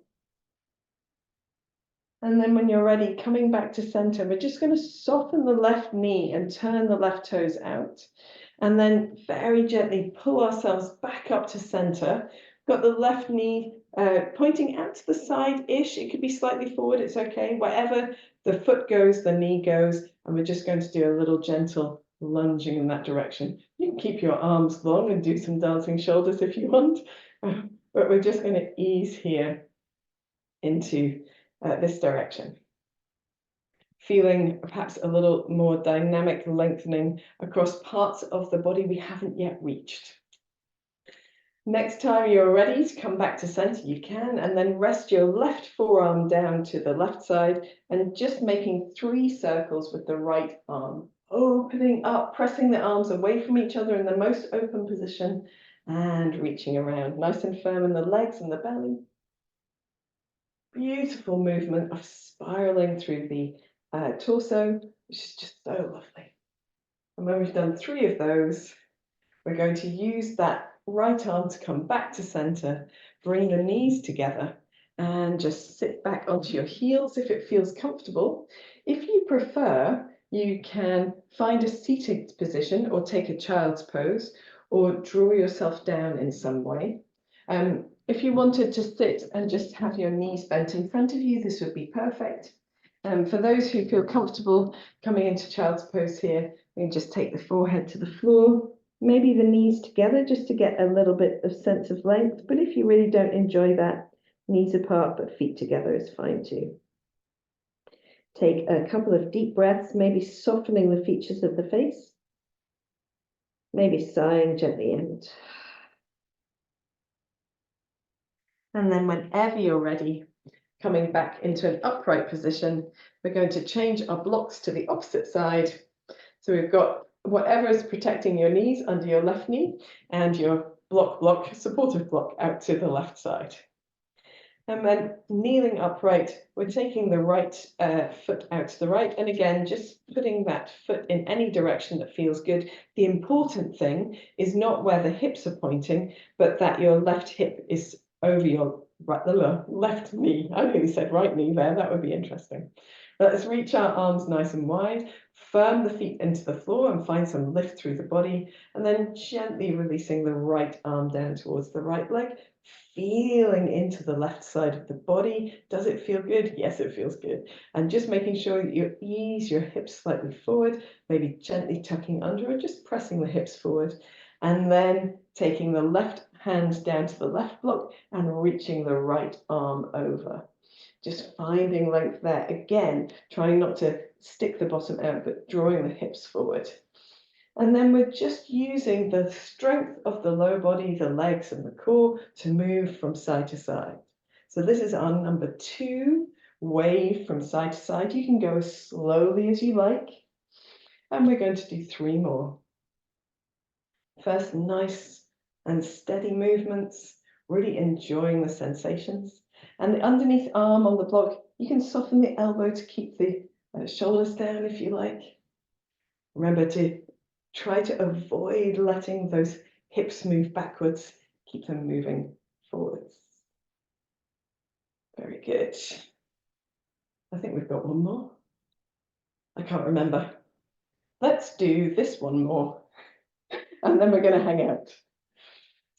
And then when you're ready, coming back to center, we're just going to soften the left knee and turn the left toes out. And then very gently pull ourselves back up to center. Got the left knee pointing out to the side-ish. It could be slightly forward, it's okay. Wherever the foot goes, the knee goes. And we're just going to do a little gentle lunging in that direction. You can keep your arms long and do some dancing shoulders if you want. But we're just going to ease here into this direction. Feeling perhaps a little more dynamic lengthening across parts of the body we haven't yet reached. Next time you're ready to come back to center, you can, and then rest your left forearm down to the left side and just making 3 circles with the right arm. Opening up, pressing the arms away from each other in the most open position and reaching around, nice and firm in the legs and the belly. Beautiful movement of spiraling through the torso, which is just so lovely. And when we've done 3 of those, we're going to use that right arm to come back to center, bring the knees together, and just sit back onto your heels if it feels comfortable. If you prefer, you can find a seated position or take a child's pose or draw yourself down in some way. If you wanted to sit and just have your knees bent in front of you, this would be perfect. For those who feel comfortable coming into child's pose here, you can just take the forehead to the floor, maybe the knees together just to get a little bit of sense of length. But if you really don't enjoy that, knees apart but feet together is fine too. Take a couple of deep breaths, maybe softening the features of the face, maybe sighing gently in. And then whenever you're ready, coming back into an upright position, we're going to change our blocks to the opposite side. So we've got whatever is protecting your knees under your left knee and your supportive block out to the left side. And then kneeling upright, we're taking the right foot out to the right. And again, just putting that foot in any direction that feels good. The important thing is not where the hips are pointing, but that your left hip is over your left knee. I nearly said right knee there. That would be interesting. Let's reach our arms nice and wide, firm the feet into the floor and find some lift through the body, and then gently releasing the right arm down towards the right leg, feeling into the left side of the body. Does it feel good? Yes, it feels good. And just making sure that you ease your hips slightly forward, maybe gently tucking under or just pressing the hips forward. And then taking the left hand down to the left block and reaching the right arm over. Just finding length there. Again, trying not to stick the bottom out, but drawing the hips forward. And then we're just using the strength of the lower body, the legs and the core to move from side to side. So this is our number 2, wave from side to side. You can go as slowly as you like. And we're going to do 3 more. First, nice and steady movements, really enjoying the sensations. And the underneath arm on the block, you can soften the elbow to keep the shoulders down if you like. Remember to try to avoid letting those hips move backwards. Keep them moving forwards. Very good. I think we've got one more. I can't remember. Let's do this one more, and then we're going to hang out.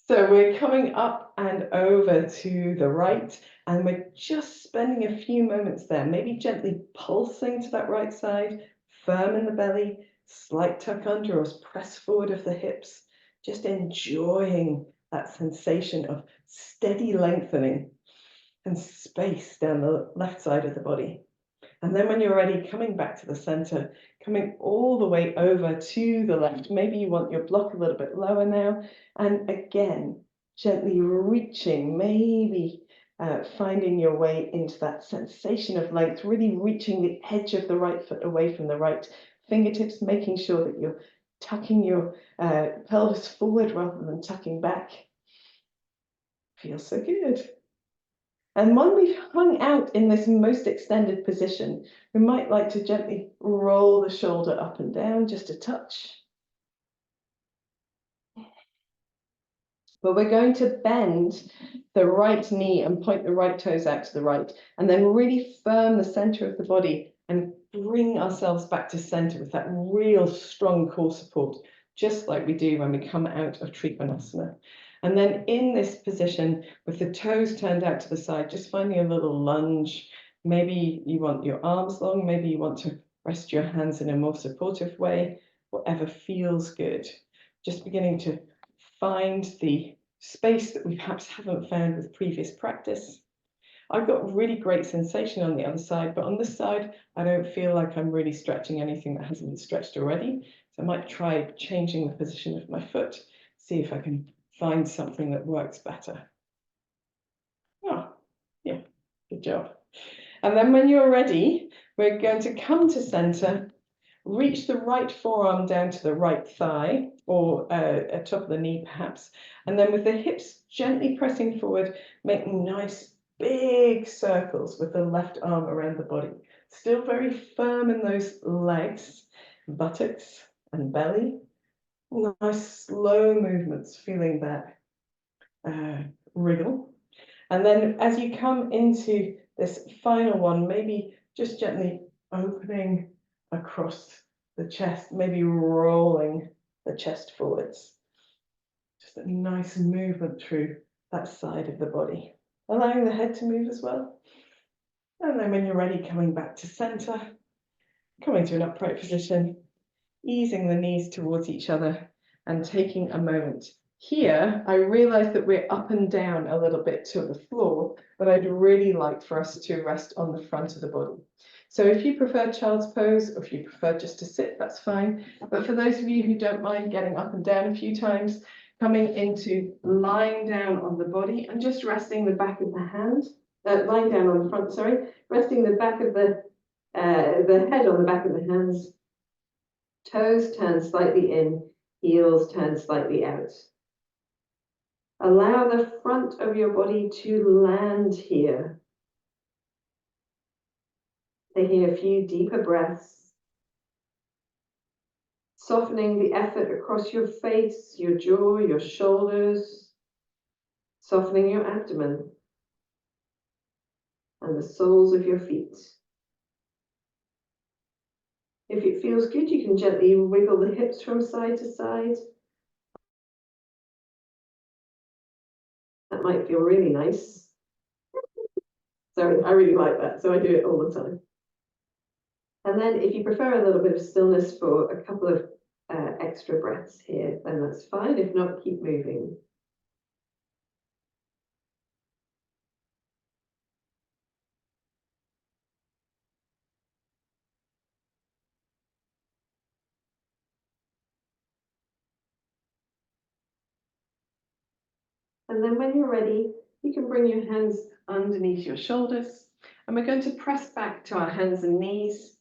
So we're coming up and over to the right, and we're just spending a few moments there, maybe gently pulsing to that right side, firm in the belly, slight tuck under or press forward of the hips, just enjoying that sensation of steady lengthening and space down the left side of the body. And then when you're ready, coming back to the center, coming all the way over to the left. Maybe you want your block a little bit lower now. And again, gently reaching, maybe finding your way into that sensation of length, really reaching the edge of the right foot away from the right fingertips, making sure that you're tucking your pelvis forward rather than tucking back. Feels so good. And when we've hung out in this most extended position, we might like to gently roll the shoulder up and down just a touch. But we're going to bend the right knee and point the right toes out to the right, and then really firm the center of the body and bring ourselves back to center with that real strong core support, just like we do when we come out of Trikonasana. And then in this position, with the toes turned out to the side, just finding a little lunge. Maybe you want your arms long, maybe you want to rest your hands in a more supportive way, whatever feels good. Just beginning to find the space that we perhaps haven't found with previous practice. I've got really great sensation on the other side, but on this side, I don't feel like I'm really stretching anything that hasn't been stretched already. So I might try changing the position of my foot, see if I can find something that works better. Oh, yeah, good job. And then when you're ready, we're going to come to center, reach the right forearm down to the right thigh, or at top of the knee perhaps, and then with the hips gently pressing forward, make nice big circles with the left arm around the body. Still very firm in those legs, buttocks and belly. Nice slow movements, feeling that wriggle. And then as you come into this final one, maybe just gently opening across the chest, maybe rolling the chest forwards. Just a nice movement through that side of the body, allowing the head to move as well. And then when you're ready, coming back to center, coming to an upright position, easing the knees towards each other and taking a moment. Here, I realize that we're up and down a little bit to the floor, but I'd really like for us to rest on the front of the body. So if you prefer child's pose, or if you prefer just to sit, that's fine. But for those of you who don't mind getting up and down a few times, coming into lying down on the body and just resting the back of the hand, lying down on the front, sorry, resting the back of the head on the back of the hands, toes turn slightly in, heels turn slightly out. Allow the front of your body to land here. Taking a few deeper breaths. Softening the effort across your face, your jaw, your shoulders. Softening your abdomen and the soles of your feet. If it feels good, you can gently wiggle the hips from side to side. That might feel really nice. Sorry, I really like that, so I do it all the time. And then if you prefer a little bit of stillness for a couple of extra breaths here, then that's fine. If not, keep moving. And then when you're ready, you can bring your hands underneath your shoulders. And we're going to press back to our hands and knees.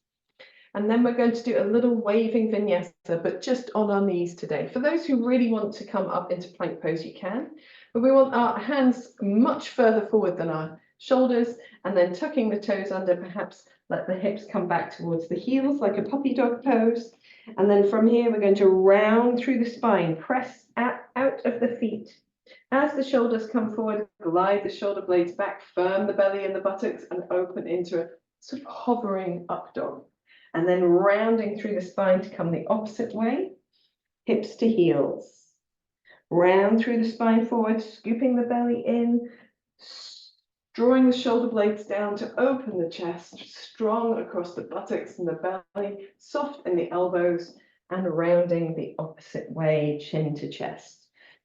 And then we're going to do a little waving vinyasa, but just on our knees today. For those who really want to come up into plank pose, you can. But we want our hands much further forward than our shoulders, and then tucking the toes under, perhaps let the hips come back towards the heels like a puppy dog pose. And then from here, we're going to round through the spine, press out of the feet. As the shoulders come forward, glide the shoulder blades back, firm the belly and the buttocks, and open into a sort of hovering up dog. And then rounding through the spine to come the opposite way, hips to heels. Round through the spine forward, scooping the belly in, drawing the shoulder blades down to open the chest, strong across the buttocks and the belly, soft in the elbows, and rounding the opposite way, chin to chest.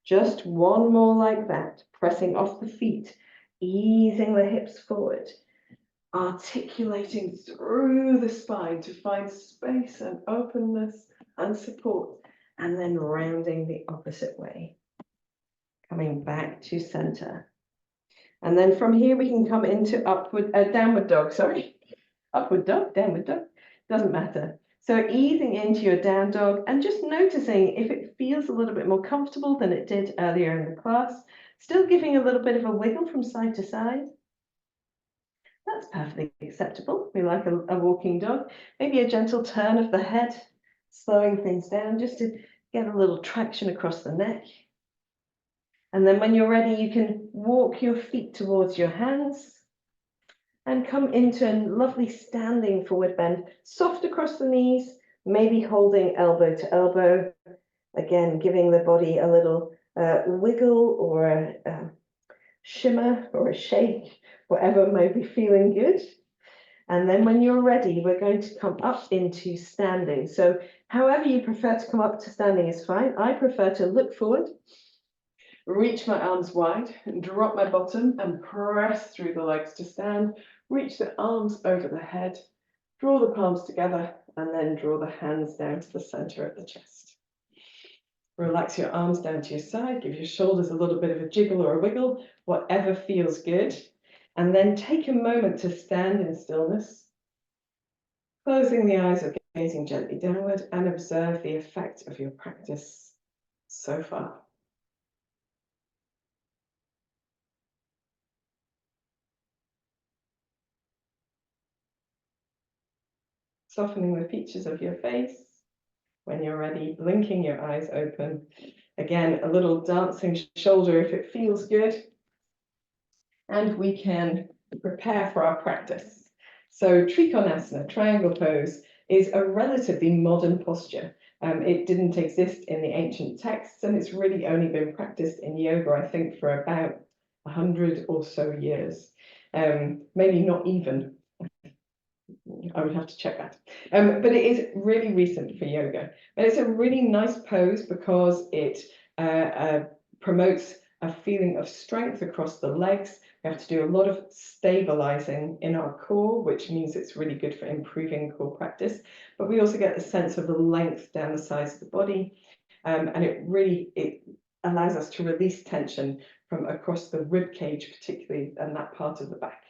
Just one more like that, pressing off the feet, easing the hips forward. Articulating through the spine to find space and openness and support, and then rounding the opposite way. Coming back to center. And then from here, we can come into downward dog, sorry. Upward dog, downward dog, doesn't matter. So easing into your down dog and just noticing if it feels a little bit more comfortable than it did earlier in the class. Still giving a little bit of a wiggle from side to side. That's perfectly acceptable. We like a walking dog. Maybe a gentle turn of the head, slowing things down just to get a little traction across the neck. And then when you're ready, you can walk your feet towards your hands and come into a lovely standing forward bend, soft across the knees, maybe holding elbow to elbow. Again, giving the body a little wiggle or a shimmer or a shake, whatever may be feeling good. And then when you're ready, we're going to come up into standing. So however you prefer to come up to standing is fine. I prefer to look forward, reach my arms wide, and drop my bottom and press through the legs to stand. Reach the arms over the head, draw the palms together, and then draw the hands down to the center of the chest. Relax your arms down to your side, give your shoulders a little bit of a jiggle or a wiggle, whatever feels good. And then take a moment to stand in stillness, closing the eyes or gazing gently downward, and observe the effect of your practice so far. Softening the features of your face. When you're ready, blinking your eyes open. Again, a little dancing shoulder if it feels good. And we can prepare for our practice. So Trikonasana, triangle pose, is a relatively modern posture. It didn't exist in the ancient texts, and it's really only been practiced in yoga, I think, for about 100 or so years. Maybe not even. I would have to check that. But it is really recent for yoga. And it's a really nice pose because it promotes a feeling of strength across the legs. We have to do a lot of stabilizing in our core, which means it's really good for improving core practice. But we also get a sense of the length down the sides of the body. And it allows us to release tension from across the rib cage, particularly, and that part of the back.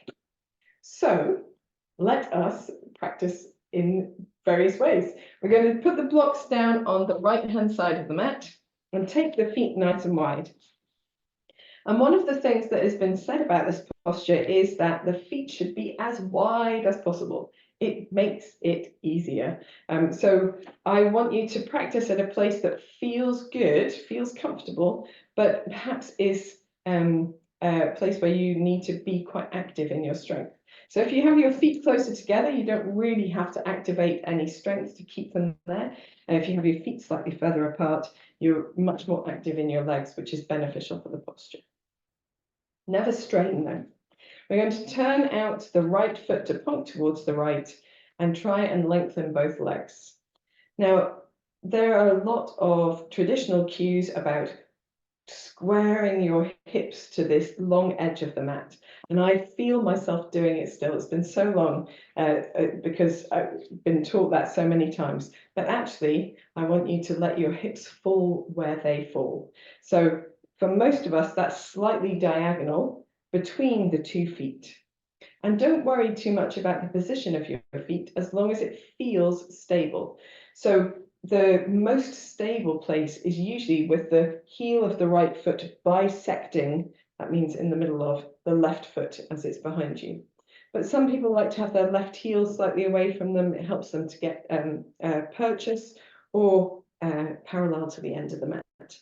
So let us practice in various ways. We're going to put the blocks down on the right-hand side of the mat and take the feet nice and wide. And one of the things that has been said about this posture is that the feet should be as wide as possible. It makes it easier. So I want you to practice at a place that feels good, feels comfortable, but perhaps is a place where you need to be quite active in your strength. So if you have your feet closer together, you don't really have to activate any strength to keep them there. And if you have your feet slightly further apart, you're much more active in your legs, which is beneficial for the posture. Never strain them. We're going to turn out the right foot to point towards the right and try and lengthen both legs. Now, there are a lot of traditional cues about squaring your hips to this long edge of the mat. And I feel myself doing it still. It's been so long because I've been taught that so many times. But actually, I want you to let your hips fall where they fall. So for most of us, that's slightly diagonal between the 2 feet. And don't worry too much about the position of your feet as long as it feels stable. So the most stable place is usually with the heel of the right foot bisecting, that means in the middle of the left foot as it's behind you. But some people like to have their left heel slightly away from them. It helps them to get purchase or parallel to the end of the mat.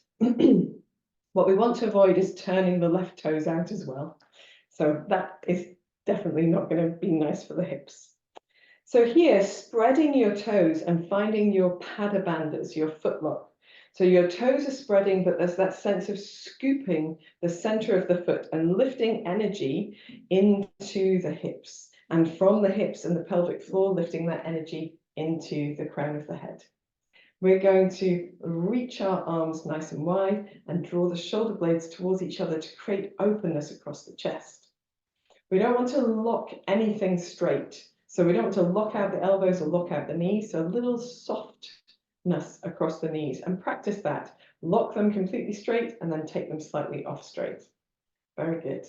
What we want to avoid is turning the left toes out as well. So that is definitely not going to be nice for the hips. So here, spreading your toes and finding your padabandhas, your footlock. So your toes are spreading, but there's that sense of scooping the center of the foot and lifting energy into the hips. And from the hips and the pelvic floor, lifting that energy into the crown of the head. We're going to reach our arms nice and wide and draw the shoulder blades towards each other to create openness across the chest. We don't want to lock anything straight. So we don't want to lock out the elbows or lock out the knees. So a little softness across the knees, and practice that. Lock them completely straight and then take them slightly off straight. Very good.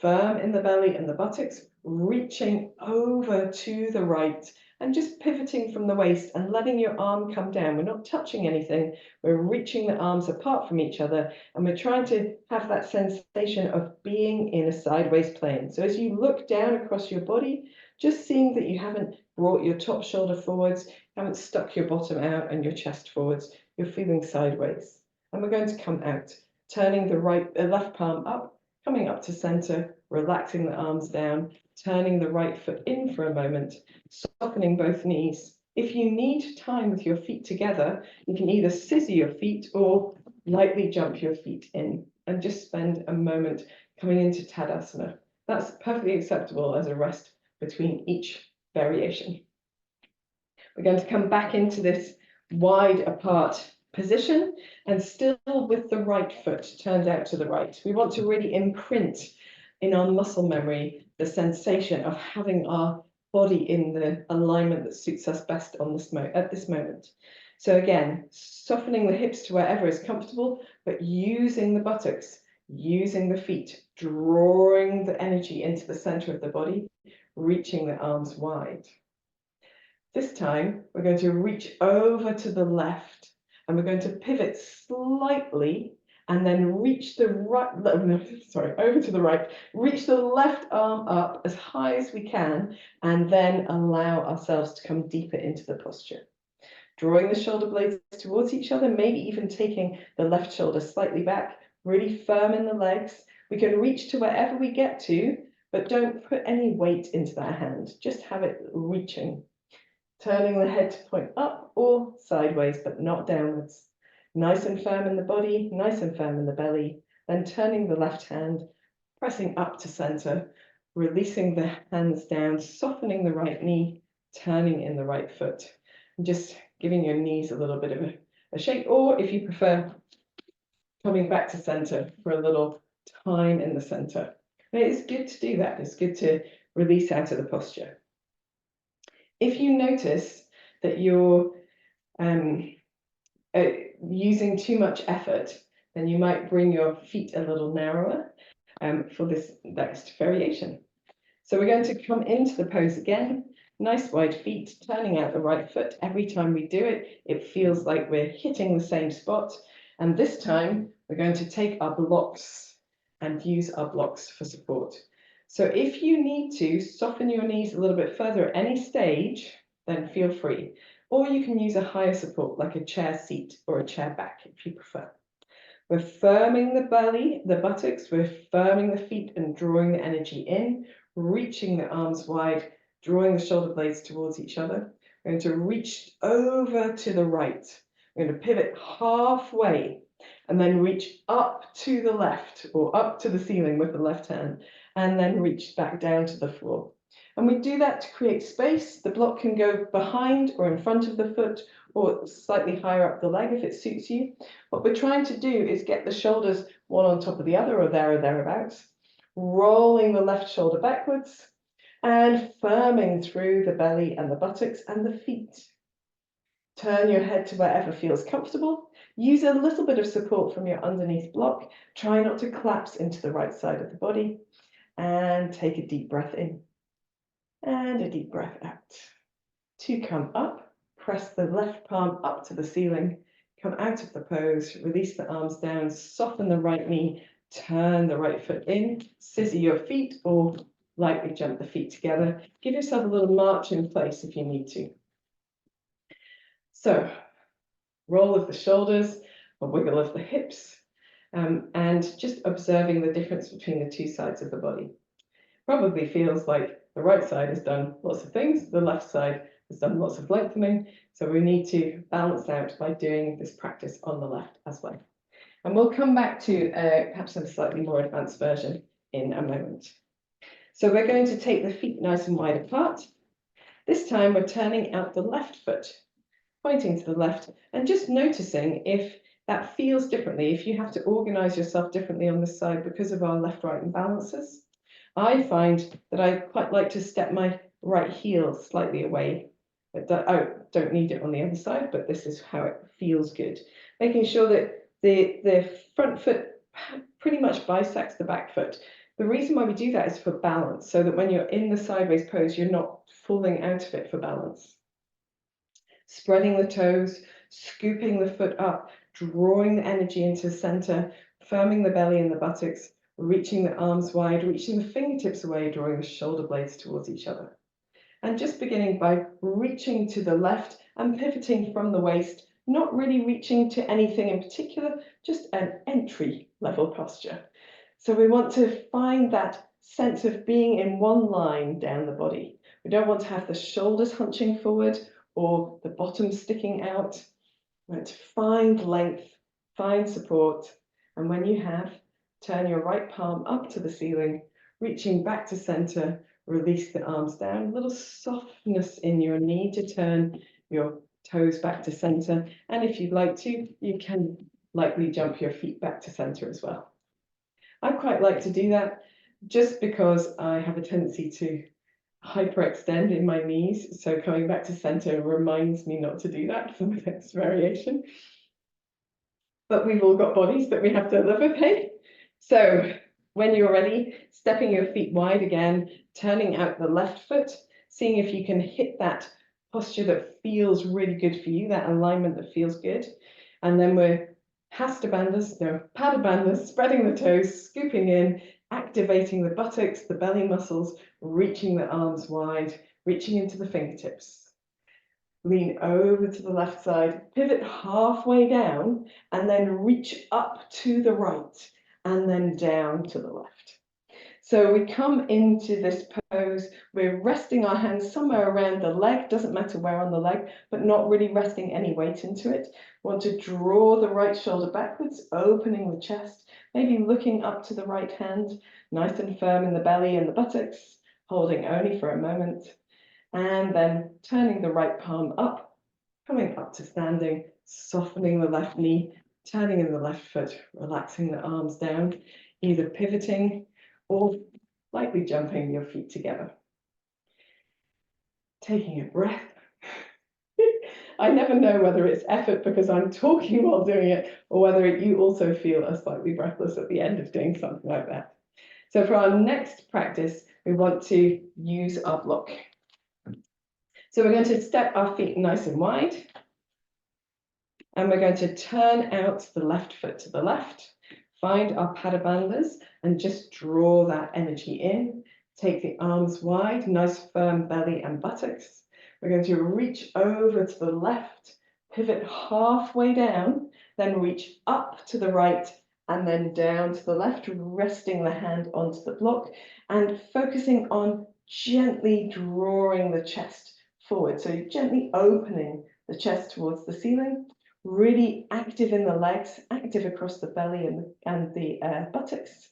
Firm in the belly and the buttocks, reaching over to the right and just pivoting from the waist and letting your arm come down. We're not touching anything. We're reaching the arms apart from each other, and we're trying to have that sensation of being in a sideways plane. So as you look down across your body, just seeing that you haven't brought your top shoulder forwards, haven't stuck your bottom out and your chest forwards, you're feeling sideways. And we're going to come out, turning the left palm up, coming up to center, relaxing the arms down, turning the right foot in for a moment, softening both knees. If you need time with your feet together, you can either scissor your feet or lightly jump your feet in and just spend a moment coming into Tadasana. That's perfectly acceptable as a rest between each variation. We're going to come back into this wide apart position and still with the right foot turned out to the right. We want to really imprint in our muscle memory the sensation of having our body in the alignment that suits us best on this at this moment. So again, softening the hips to wherever is comfortable, but using the buttocks, using the feet, drawing the energy into the center of the body, reaching the arms wide. This time, we're going to reach over to the left and we're going to pivot slightly and then reach the right, over to the right, reach the left arm up as high as we can, and then allow ourselves to come deeper into the posture. Drawing the shoulder blades towards each other, maybe even taking the left shoulder slightly back, really firm in the legs. We can reach to wherever we get to, but don't put any weight into that hand, just have it reaching. Turning the head to point up or sideways, but not downwards. Nice and firm in the body, nice and firm in the belly. Then turning the left hand, pressing up to center, releasing the hands down, softening the right knee, turning in the right foot. And just giving your knees a little bit of a shake, or if you prefer, coming back to center for a little time in the center. And it's good to do that. It's good to release out of the posture. If you notice that you're using too much effort, then you might bring your feet a little narrower for this next variation. So we're going to come into the pose again, nice wide feet, turning out the right foot. Every time we do it, it feels like we're hitting the same spot. And this time, we're going to take our blocks and use our blocks for support. So if you need to soften your knees a little bit further at any stage, then feel free. Or you can use a higher support like a chair seat or a chair back if you prefer. We're firming the belly, the buttocks, we're firming the feet and drawing the energy in, reaching the arms wide, drawing the shoulder blades towards each other. We're going to reach over to the right. We're going to pivot halfway and then reach up to the left or up to the ceiling with the left hand and then reach back down to the floor. And we do that to create space. The block can go behind or in front of the foot or slightly higher up the leg if it suits you. What we're trying to do is get the shoulders one on top of the other or there or thereabouts, rolling the left shoulder backwards and firming through the belly and the buttocks and the feet. Turn your head to wherever feels comfortable. Use a little bit of support from your underneath block. Try not to collapse into the right side of the body. And take a deep breath in. And a deep breath out. To come up, press the left palm up to the ceiling. Come out of the pose, release the arms down, soften the right knee, turn the right foot in, scissor your feet or lightly jump the feet together. Give yourself a little march in place if you need to. So, roll of the shoulders, a wiggle of the hips, and just observing the difference between the two sides of the body. Probably feels like the right side has done lots of things, the left side has done lots of lengthening, so we need to balance out by doing this practice on the left as well. And we'll come back to perhaps a slightly more advanced version in a moment. So we're going to take the feet nice and wide apart. This time we're turning out the left foot, pointing to the left, and just noticing if that feels differently, if you have to organize yourself differently on this side because of our left-right imbalances. I find that I quite like to step my right heel slightly away. I don't need it on the other side, but this is how it feels good. Making sure that the front foot pretty much bisects the back foot. The reason why we do that is for balance, so that when you're in the sideways pose, you're not falling out of it for balance. Spreading the toes, scooping the foot up, drawing the energy into the center, firming the belly and the buttocks, reaching the arms wide, reaching the fingertips away, drawing the shoulder blades towards each other. And just beginning by reaching to the left and pivoting from the waist, not really reaching to anything in particular, just an entry level posture. So we want to find that sense of being in one line down the body. We don't want to have the shoulders hunching forward or the bottom sticking out. We want to find length, find support, and when you have, turn your right palm up to the ceiling, reaching back to center, release the arms down. A little softness in your knee to turn your toes back to center. And if you'd like to, you can lightly jump your feet back to center as well. I quite like to do that just because I have a tendency to hyperextend in my knees. So coming back to center reminds me not to do that for the next variation. But we've all got bodies that we have to live with, hey? So when you're ready, stepping your feet wide again, turning out the left foot, seeing if you can hit that posture that feels really good for you, that alignment that feels good. And then we're paddle bandhas, spreading the toes, scooping in, activating the buttocks, the belly muscles, reaching the arms wide, reaching into the fingertips. Lean over to the left side, pivot halfway down, and then reach up to the right, and then down to the left. So we come into this pose, we're resting our hands somewhere around the leg, doesn't matter where on the leg, but not really resting any weight into it. We want to draw the right shoulder backwards, opening the chest, maybe looking up to the right hand, nice and firm in the belly and the buttocks, holding only for a moment. And then turning the right palm up, coming up to standing, softening the left knee, turning in the left foot, relaxing the arms down, either pivoting or lightly jumping your feet together. Taking a breath. I never know whether it's effort because I'm talking while doing it, or whether you also feel slightly breathless at the end of doing something like that. So for our next practice, we want to use our block. So we're going to step our feet nice and wide, and we're going to turn out the left foot to the left, Find our padabandhas and just draw that energy in. Take the arms wide, nice firm belly and buttocks. We're going to reach over to the left, pivot halfway down, then reach up to the right and then down to the left, resting the hand onto the block and focusing on gently drawing the chest forward. So gently opening the chest towards the ceiling, really active in the legs, active across the belly and the buttocks,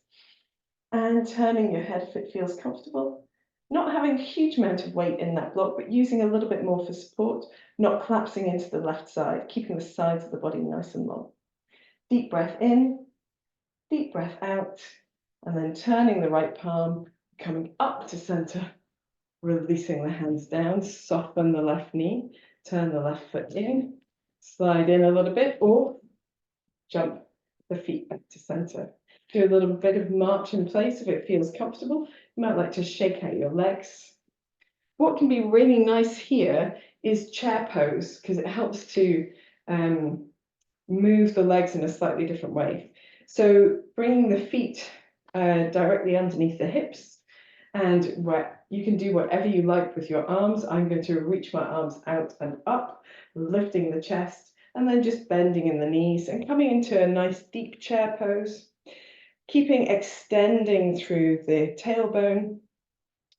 and turning your head if it feels comfortable. Not having a huge amount of weight in that block, but using a little bit more for support, not collapsing into the left side, keeping the sides of the body nice and long. Deep breath in, deep breath out, and then turning the right palm, coming up to center, releasing the hands down, soften the left knee, turn the left foot in, slide in a little bit, or jump the feet back to center. Do a little bit of march in place if it feels comfortable. You might like to shake out your legs. What can be really nice here is chair pose, because it helps to move the legs in a slightly different way. So bringing the feet directly underneath the hips, and you can do whatever you like with your arms. I'm going to reach my arms out and up, lifting the chest, and then just bending in the knees and coming into a nice deep chair pose, keeping extending through the tailbone,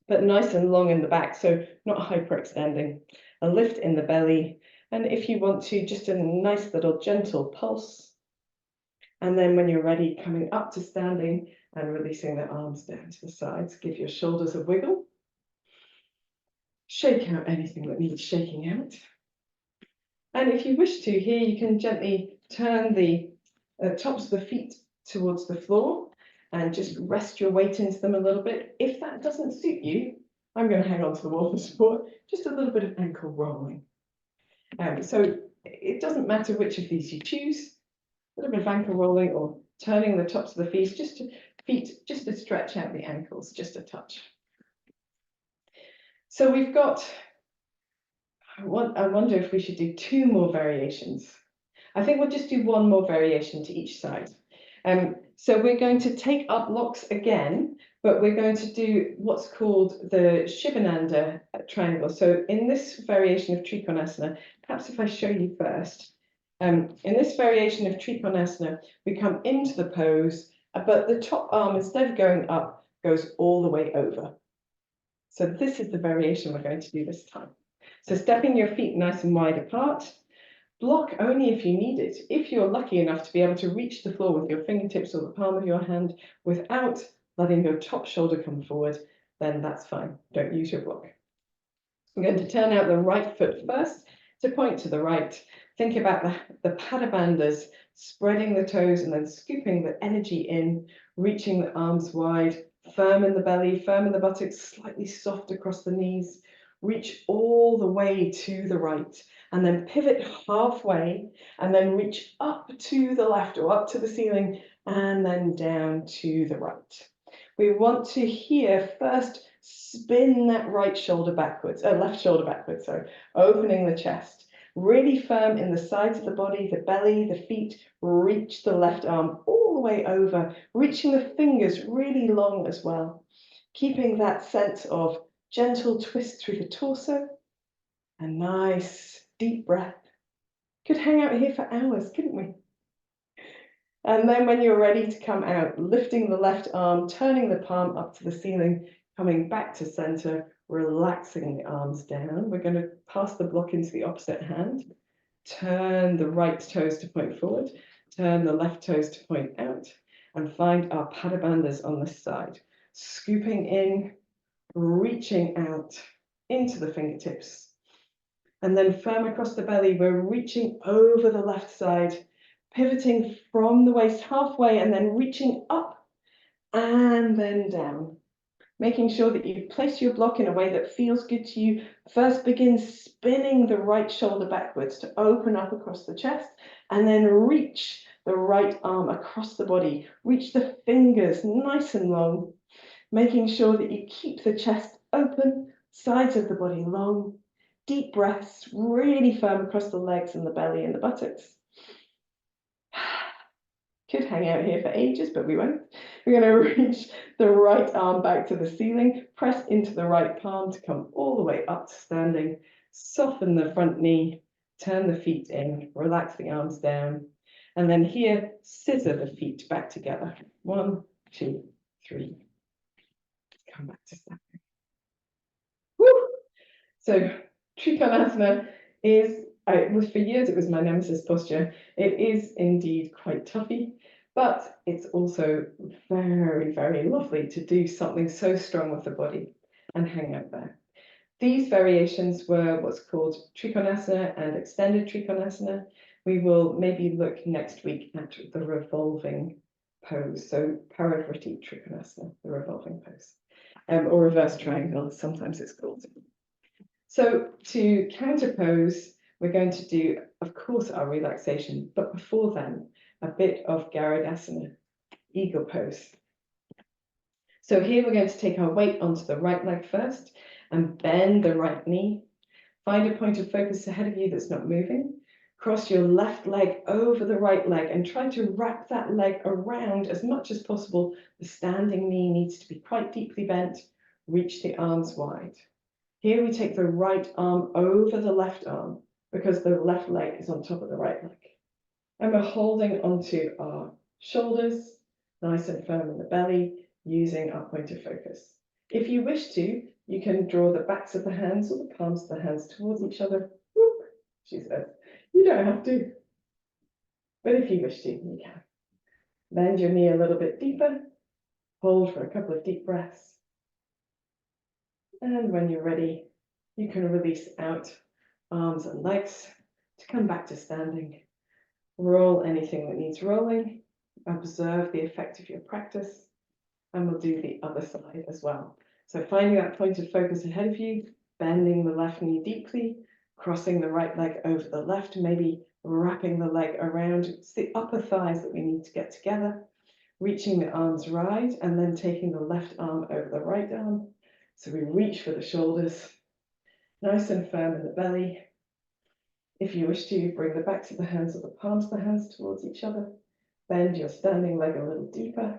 but nice and long in the back, so not hyperextending. A lift in the belly, and if you want to, just a nice little gentle pulse. And then when you're ready, coming up to standing and releasing the arms down to the sides. Give your shoulders a wiggle. Shake out anything that needs shaking out. And if you wish to, here you can gently turn the tops of the feet towards the floor and just rest your weight into them a little bit. If that doesn't suit you, I'm going to hang on to the wall for support. Just a little bit of ankle rolling. So it doesn't matter which of these you choose. A little bit of ankle rolling or turning the tops of the feet just to stretch out the ankles, just a touch. So we've got, I wonder if we should do 2 more variations. I think we'll just do 1 more variation to each side. So we're going to take our blocks again, but we're going to do what's called the Shivananda triangle. So in this variation of Trikonasana, perhaps if I show you first, in this variation of Trikonasana, we come into the pose, but the top arm, instead of going up, goes all the way over. So this is the variation we're going to do this time. So stepping your feet nice and wide apart, block only if you need it. If you're lucky enough to be able to reach the floor with your fingertips or the palm of your hand without letting your top shoulder come forward, then that's fine. Don't use your block. I'm going to turn out the right foot first to point to the right. Think about the padabandhas, spreading the toes and then scooping the energy in, reaching the arms wide, firm in the belly, firm in the buttocks, slightly soft across the knees. Reach all the way to the right and then pivot halfway and then reach up to the left or up to the ceiling and then down to the right. We want to here first spin that right shoulder backwards, left shoulder backwards, sorry, opening the chest. Really firm in the sides of the body, the belly, the feet. Reach the left arm all the way over, reaching the fingers really long as well. Keeping that sense of gentle twist through the torso. A nice deep breath. Could hang out here for hours, couldn't we? And then when you're ready to come out, lifting the left arm, turning the palm up to the ceiling, coming back to center, relaxing the arms down. We're going to pass the block into the opposite hand. Turn the right toes to point forward, turn the left toes to point out, and find our padabandhas on this side. Scooping in, reaching out into the fingertips. And then firm across the belly, we're reaching over the left side, pivoting from the waist halfway and then reaching up and then down. Making sure that you place your block in a way that feels good to you. First, begin spinning the right shoulder backwards to open up across the chest, and then reach the right arm across the body. Reach the fingers nice and long, making sure that you keep the chest open, sides of the body long. Deep breaths, really firm across the legs and the belly and the buttocks. Could hang out here for ages, but we won't. We're going to reach the right arm back to the ceiling, press into the right palm to come all the way up to standing, soften the front knee, turn the feet in, relax the arms down, and then here, scissor the feet back together. 1, 2, 3. Come back to standing. Woo! So Trikonasana is, for years it was my nemesis posture. It is indeed quite toughy, but it's also very, very lovely to do something so strong with the body and hang out there. These variations were what's called Trikonasana and extended Trikonasana. We will maybe look next week at the revolving pose. So Parivriti Trikonasana, the revolving pose, or reverse triangle, sometimes it's called. So to counterpose, we're going to do, of course, our relaxation, but before then, a bit of Garudasana, eagle pose. So here we're going to take our weight onto the right leg first and bend the right knee. Find a point of focus ahead of you that's not moving. Cross your left leg over the right leg and try to wrap that leg around as much as possible. The standing knee needs to be quite deeply bent. Reach the arms wide. Here we take the right arm over the left arm because the left leg is on top of the right leg. And we're holding onto our shoulders, nice and firm in the belly, using our point of focus. If you wish to, you can draw the backs of the hands or the palms of the hands towards each other. Whoop, she says. You don't have to, but if you wish to, you can. Bend your knee a little bit deeper. Hold for a couple of deep breaths. And when you're ready, you can release out arms and legs to come back to standing. Roll anything that needs rolling. Observe the effect of your practice. And we'll do the other side as well. So finding that point of focus ahead of you, bending the left knee deeply, crossing the right leg over the left, maybe wrapping the leg around. It's the upper thighs that we need to get together. Reaching the arms right, and then taking the left arm over the right arm. So we reach for the shoulders, nice and firm in the belly. If you wish to, bring the backs of the hands or the palms of the hands towards each other. Bend your standing leg a little deeper.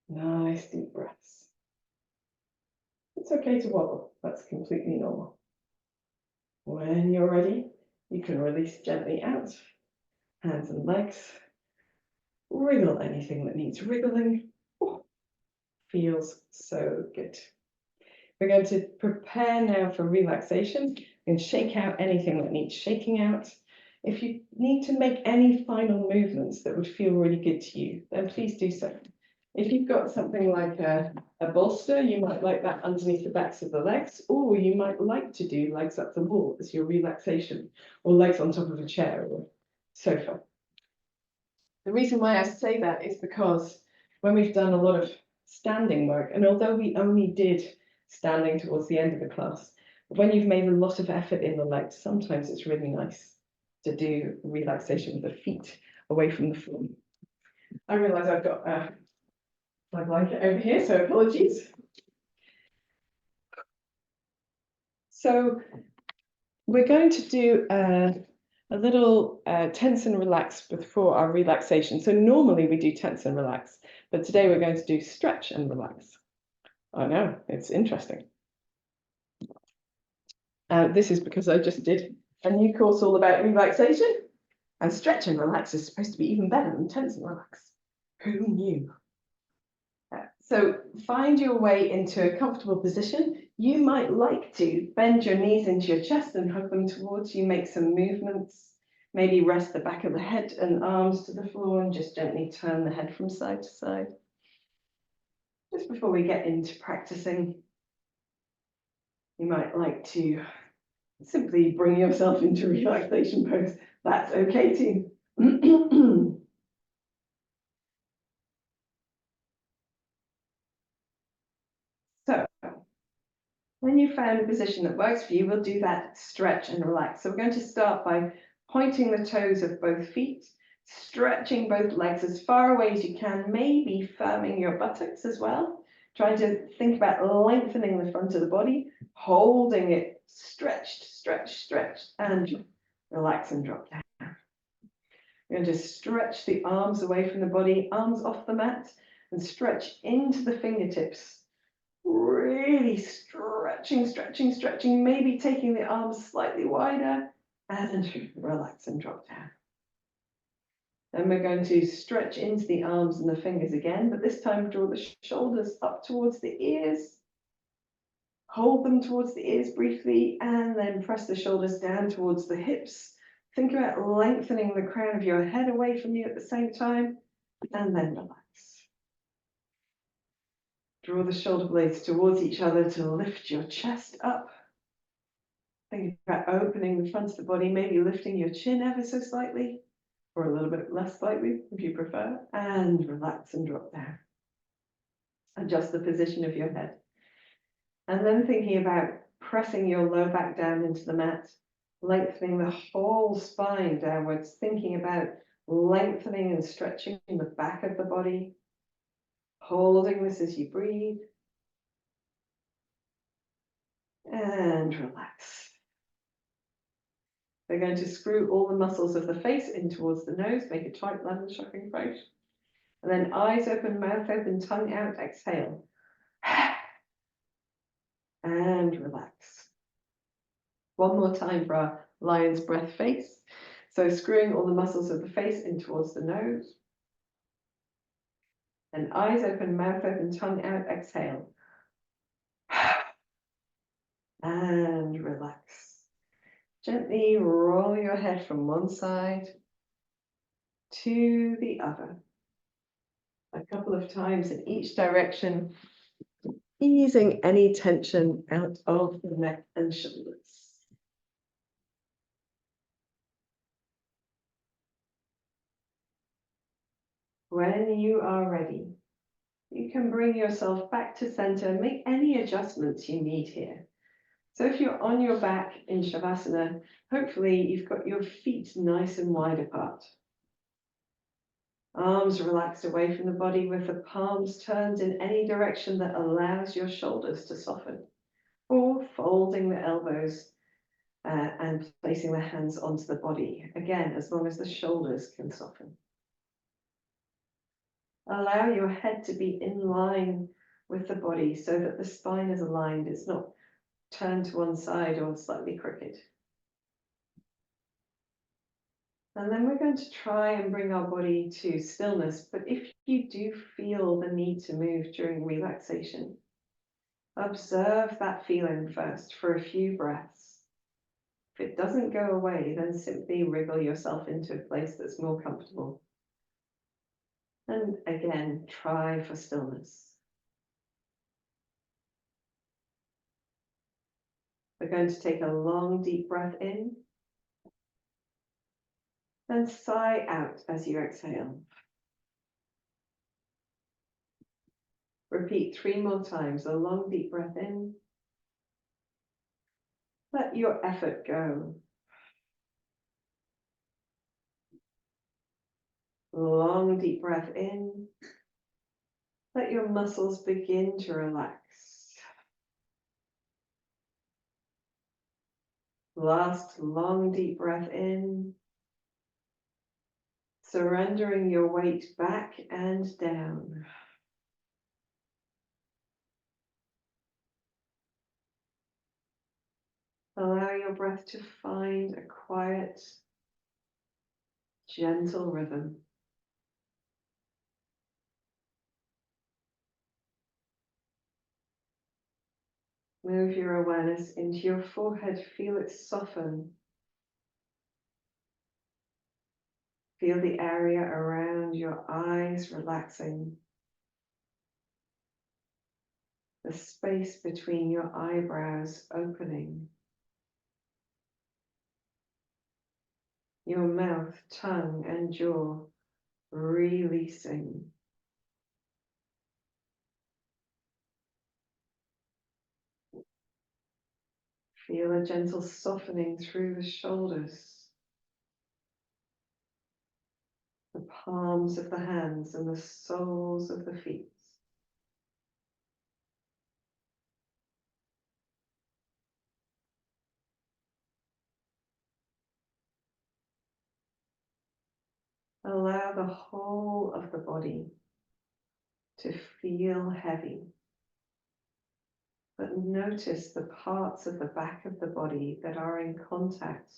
Nice deep breaths. It's okay to wobble, that's completely normal. When you're ready, you can release gently out, hands and legs. Wriggle anything that needs wriggling. Oh, feels so good. We're going to prepare now for relaxation and shake out anything that needs shaking out. If you need to make any final movements that would feel really good to you, then please do so. If you've got something like a bolster, you might like that underneath the backs of the legs, or you might like to do legs up the wall as your relaxation, or legs on top of a chair or sofa. The reason why I say that is because when we've done a lot of standing work, and although we only did standing towards the end of the class, when you've made a lot of effort in the legs, sometimes it's really nice to do relaxation with the feet away from the floor. I realise I've got my blanket over here, so apologies. So we're going to do a little tense and relax before our relaxation. So normally we do tense and relax, but today we're going to do stretch and relax. I know, it's interesting. This is because I just did a new course all about relaxation, and stretch and relax is supposed to be even better than tense and relax. Who knew? So find your way into a comfortable position. You might like to bend your knees into your chest and hug them towards you, make some movements, maybe rest the back of the head and arms to the floor and just gently turn the head from side to side. Just before we get into practicing, you might like to simply bring yourself into relaxation pose. That's okay too. So, when you've found a position that works for you, we'll do that stretch and relax. So we're going to start by pointing the toes of both feet, stretching both legs as far away as you can, maybe firming your buttocks as well. Try to think about lengthening the front of the body, holding it stretched, stretched, stretched, and relax and drop down. We're going to stretch the arms away from the body, arms off the mat, and stretch into the fingertips. Really stretching, stretching, stretching, maybe taking the arms slightly wider, and relax and drop down. Then we're going to stretch into the arms and the fingers again, but this time draw the shoulders up towards the ears. Hold them towards the ears briefly, and then press the shoulders down towards the hips. Think about lengthening the crown of your head away from you at the same time, and then relax. Draw the shoulder blades towards each other to lift your chest up. Think about opening the front of the body, maybe lifting your chin ever so slightly, or a little bit less slightly if you prefer, and relax and drop down. Adjust the position of your head. And then thinking about pressing your low back down into the mat, lengthening the whole spine downwards, thinking about lengthening and stretching the back of the body, holding this as you breathe, and relax. We're going to screw all the muscles of the face in towards the nose, make a tight lemon shocking throat, and then eyes open, mouth open, tongue out, exhale, and relax. One more time for our lion's breath face. So screwing all the muscles of the face in towards the nose. And eyes open, mouth open, tongue out, exhale. And relax. Gently roll your head from one side to the other. A couple of times in each direction, easing any tension out of the neck and shoulders. When you are ready, you can bring yourself back to center, make any adjustments you need here. So if you're on your back in Shavasana, hopefully you've got your feet nice and wide apart. Arms relaxed away from the body with the palms turned in any direction that allows your shoulders to soften, or folding the elbows and placing the hands onto the body, again, as long as the shoulders can soften. Allow your head to be in line with the body so that the spine is aligned. It's not turned to one side or slightly crooked. And then we're going to try and bring our body to stillness. But if you do feel the need to move during relaxation, observe that feeling first for a few breaths. If it doesn't go away, then simply wriggle yourself into a place that's more comfortable. And again, try for stillness. We're going to take a long, deep breath in. Then sigh out as you exhale. Repeat 3 more times. A long, deep breath in. Let your effort go. Long, deep breath in. Let your muscles begin to relax. Last long, deep breath in. Surrendering your weight back and down. Allow your breath to find a quiet, gentle rhythm. Move your awareness into your forehead. Feel it soften. Feel the area around your eyes relaxing. The space between your eyebrows opening. Your mouth, tongue, and jaw releasing. Feel a gentle softening through the shoulders, the palms of the hands, and the soles of the feet. allow the whole of the body to feel heavy. But notice the parts of the back of the body that are in contact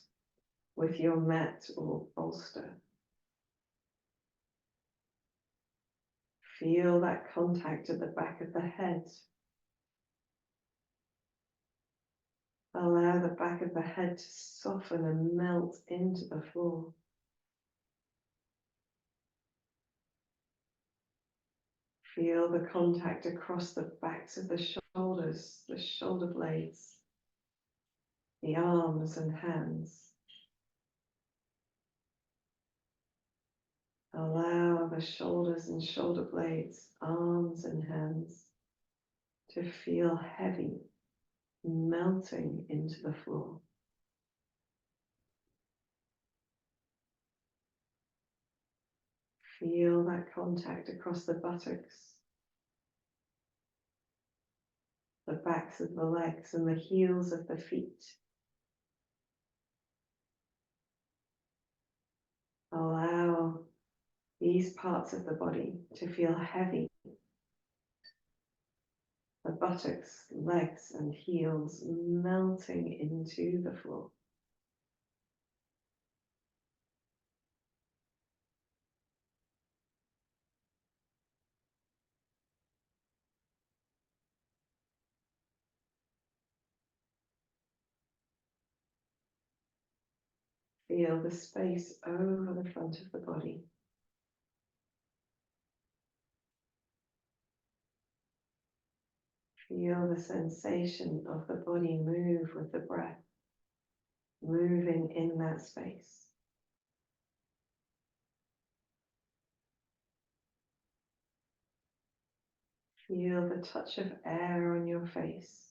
with your mat or bolster. Feel that contact at the back of the head. Allow the back of the head to soften and melt into the floor. Feel the contact across the backs of the shoulders, the shoulder blades, the arms and hands. Allow the shoulders and shoulder blades, arms and hands to feel heavy, melting into the floor. Feel that contact across the buttocks, the backs of the legs and the heels of the feet. Allow these parts of the body to feel heavy. The buttocks, legs and heels melting into the floor. Feel the space over the front of the body. Feel the sensation of the body move with the breath, moving in that space. Feel the touch of air on your face.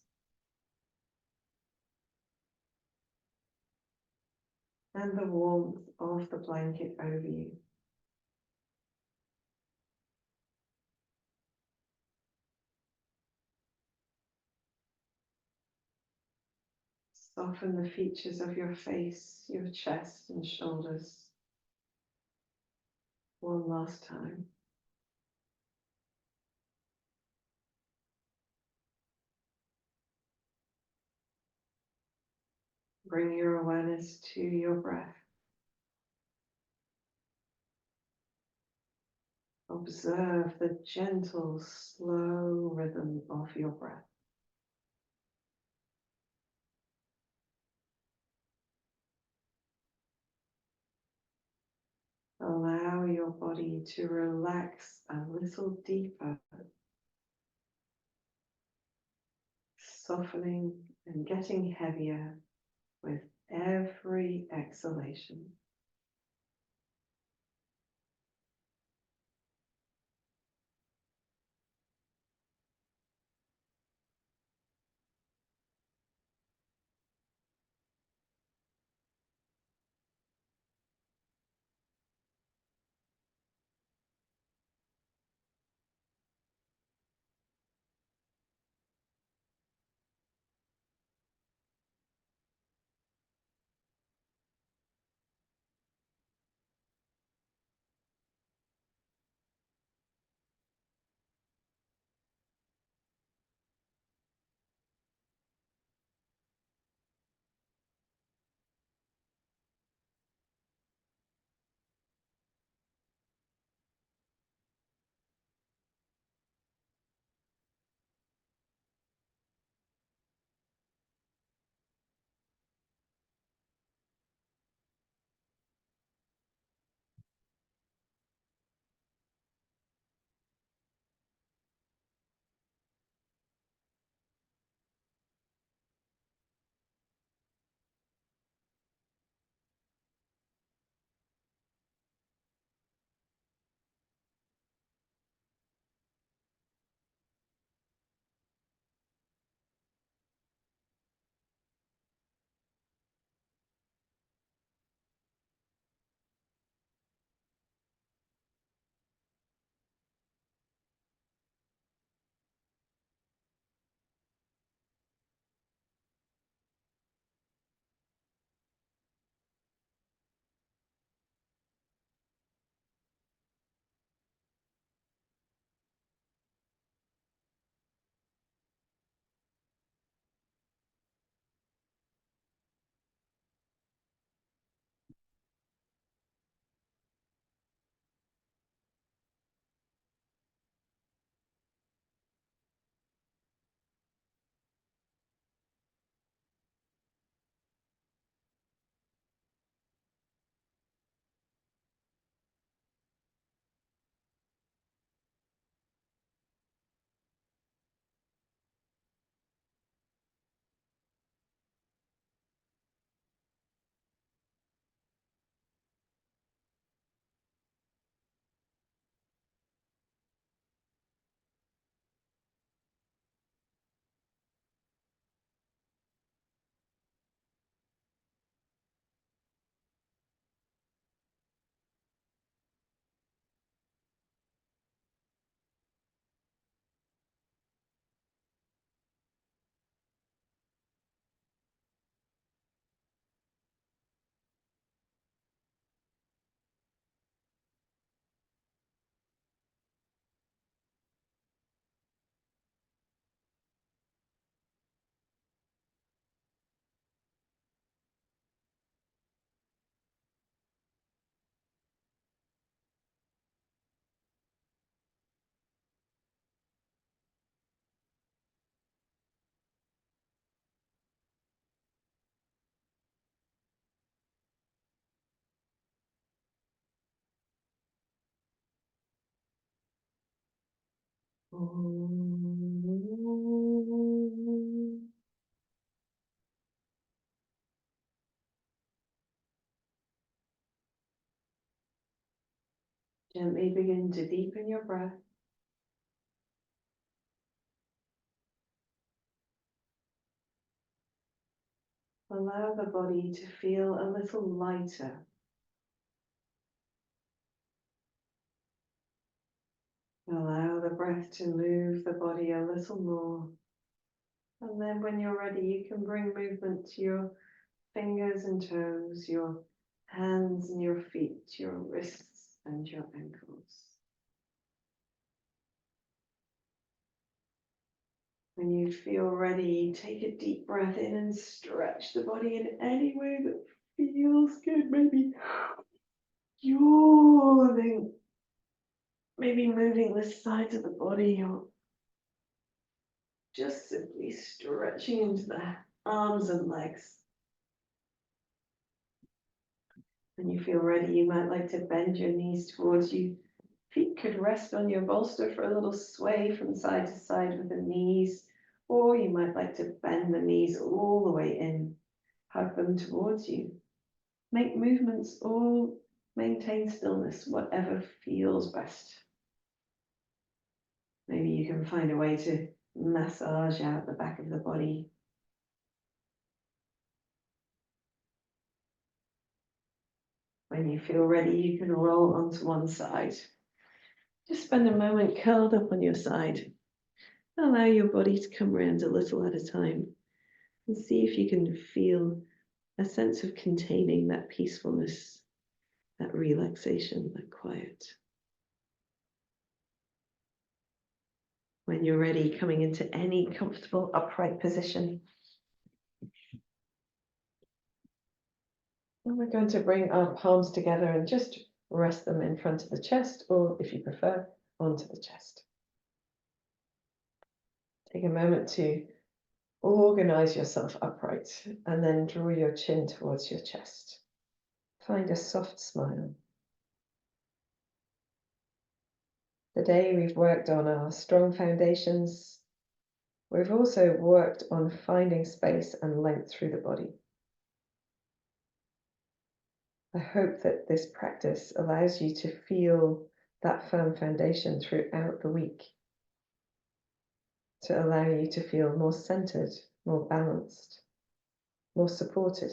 And the warmth of the blanket over you. Soften the features of your face, your chest and shoulders. One last time. Bring your awareness to your breath. Observe the gentle, slow rhythm of your breath. Allow your body to relax a little deeper, softening and getting heavier with every exhalation. Gently begin to deepen your breath. Allow the body to feel a little lighter. Allow the breath to move the body a little more. And then when you're ready, you can bring movement to your fingers and toes, your hands and your feet, your wrists and your ankles. When you feel ready, take a deep breath in and stretch the body in any way that feels good. Maybe yawning, maybe moving the sides of the body, or just simply stretching into the arms and legs. When you feel ready, you might like to bend your knees towards you. Feet could rest on your bolster for a little sway from side to side with the knees, or you might like to bend the knees all the way in, hug them towards you. Make movements or maintain stillness, whatever feels best. Maybe you can find a way to massage out the back of the body. When you feel ready, you can roll onto one side. Just spend a moment curled up on your side. Allow your body to come around a little at a time and see if you can feel a sense of containing that peacefulness, that relaxation, that quiet. When you're ready, coming into any comfortable upright position. And we're going to bring our palms together and just rest them in front of the chest, or if you prefer, onto the chest. Take a moment to organize yourself upright and then draw your chin towards your chest. Find a soft smile. Today we've worked on our strong foundations. We've also worked on finding space and length through the body. I hope that this practice allows you to feel that firm foundation throughout the week, to allow you to feel more centered, more balanced, more supported.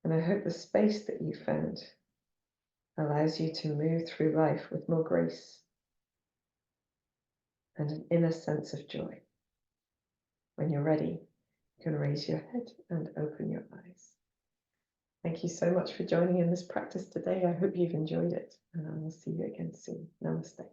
And I hope the space that you found allows you to move through life with more grace and an inner sense of joy. When you're ready, you can raise your head and open your eyes. Thank you so much for joining in this practice today. I hope you've enjoyed it, and I will see you again soon. Namaste.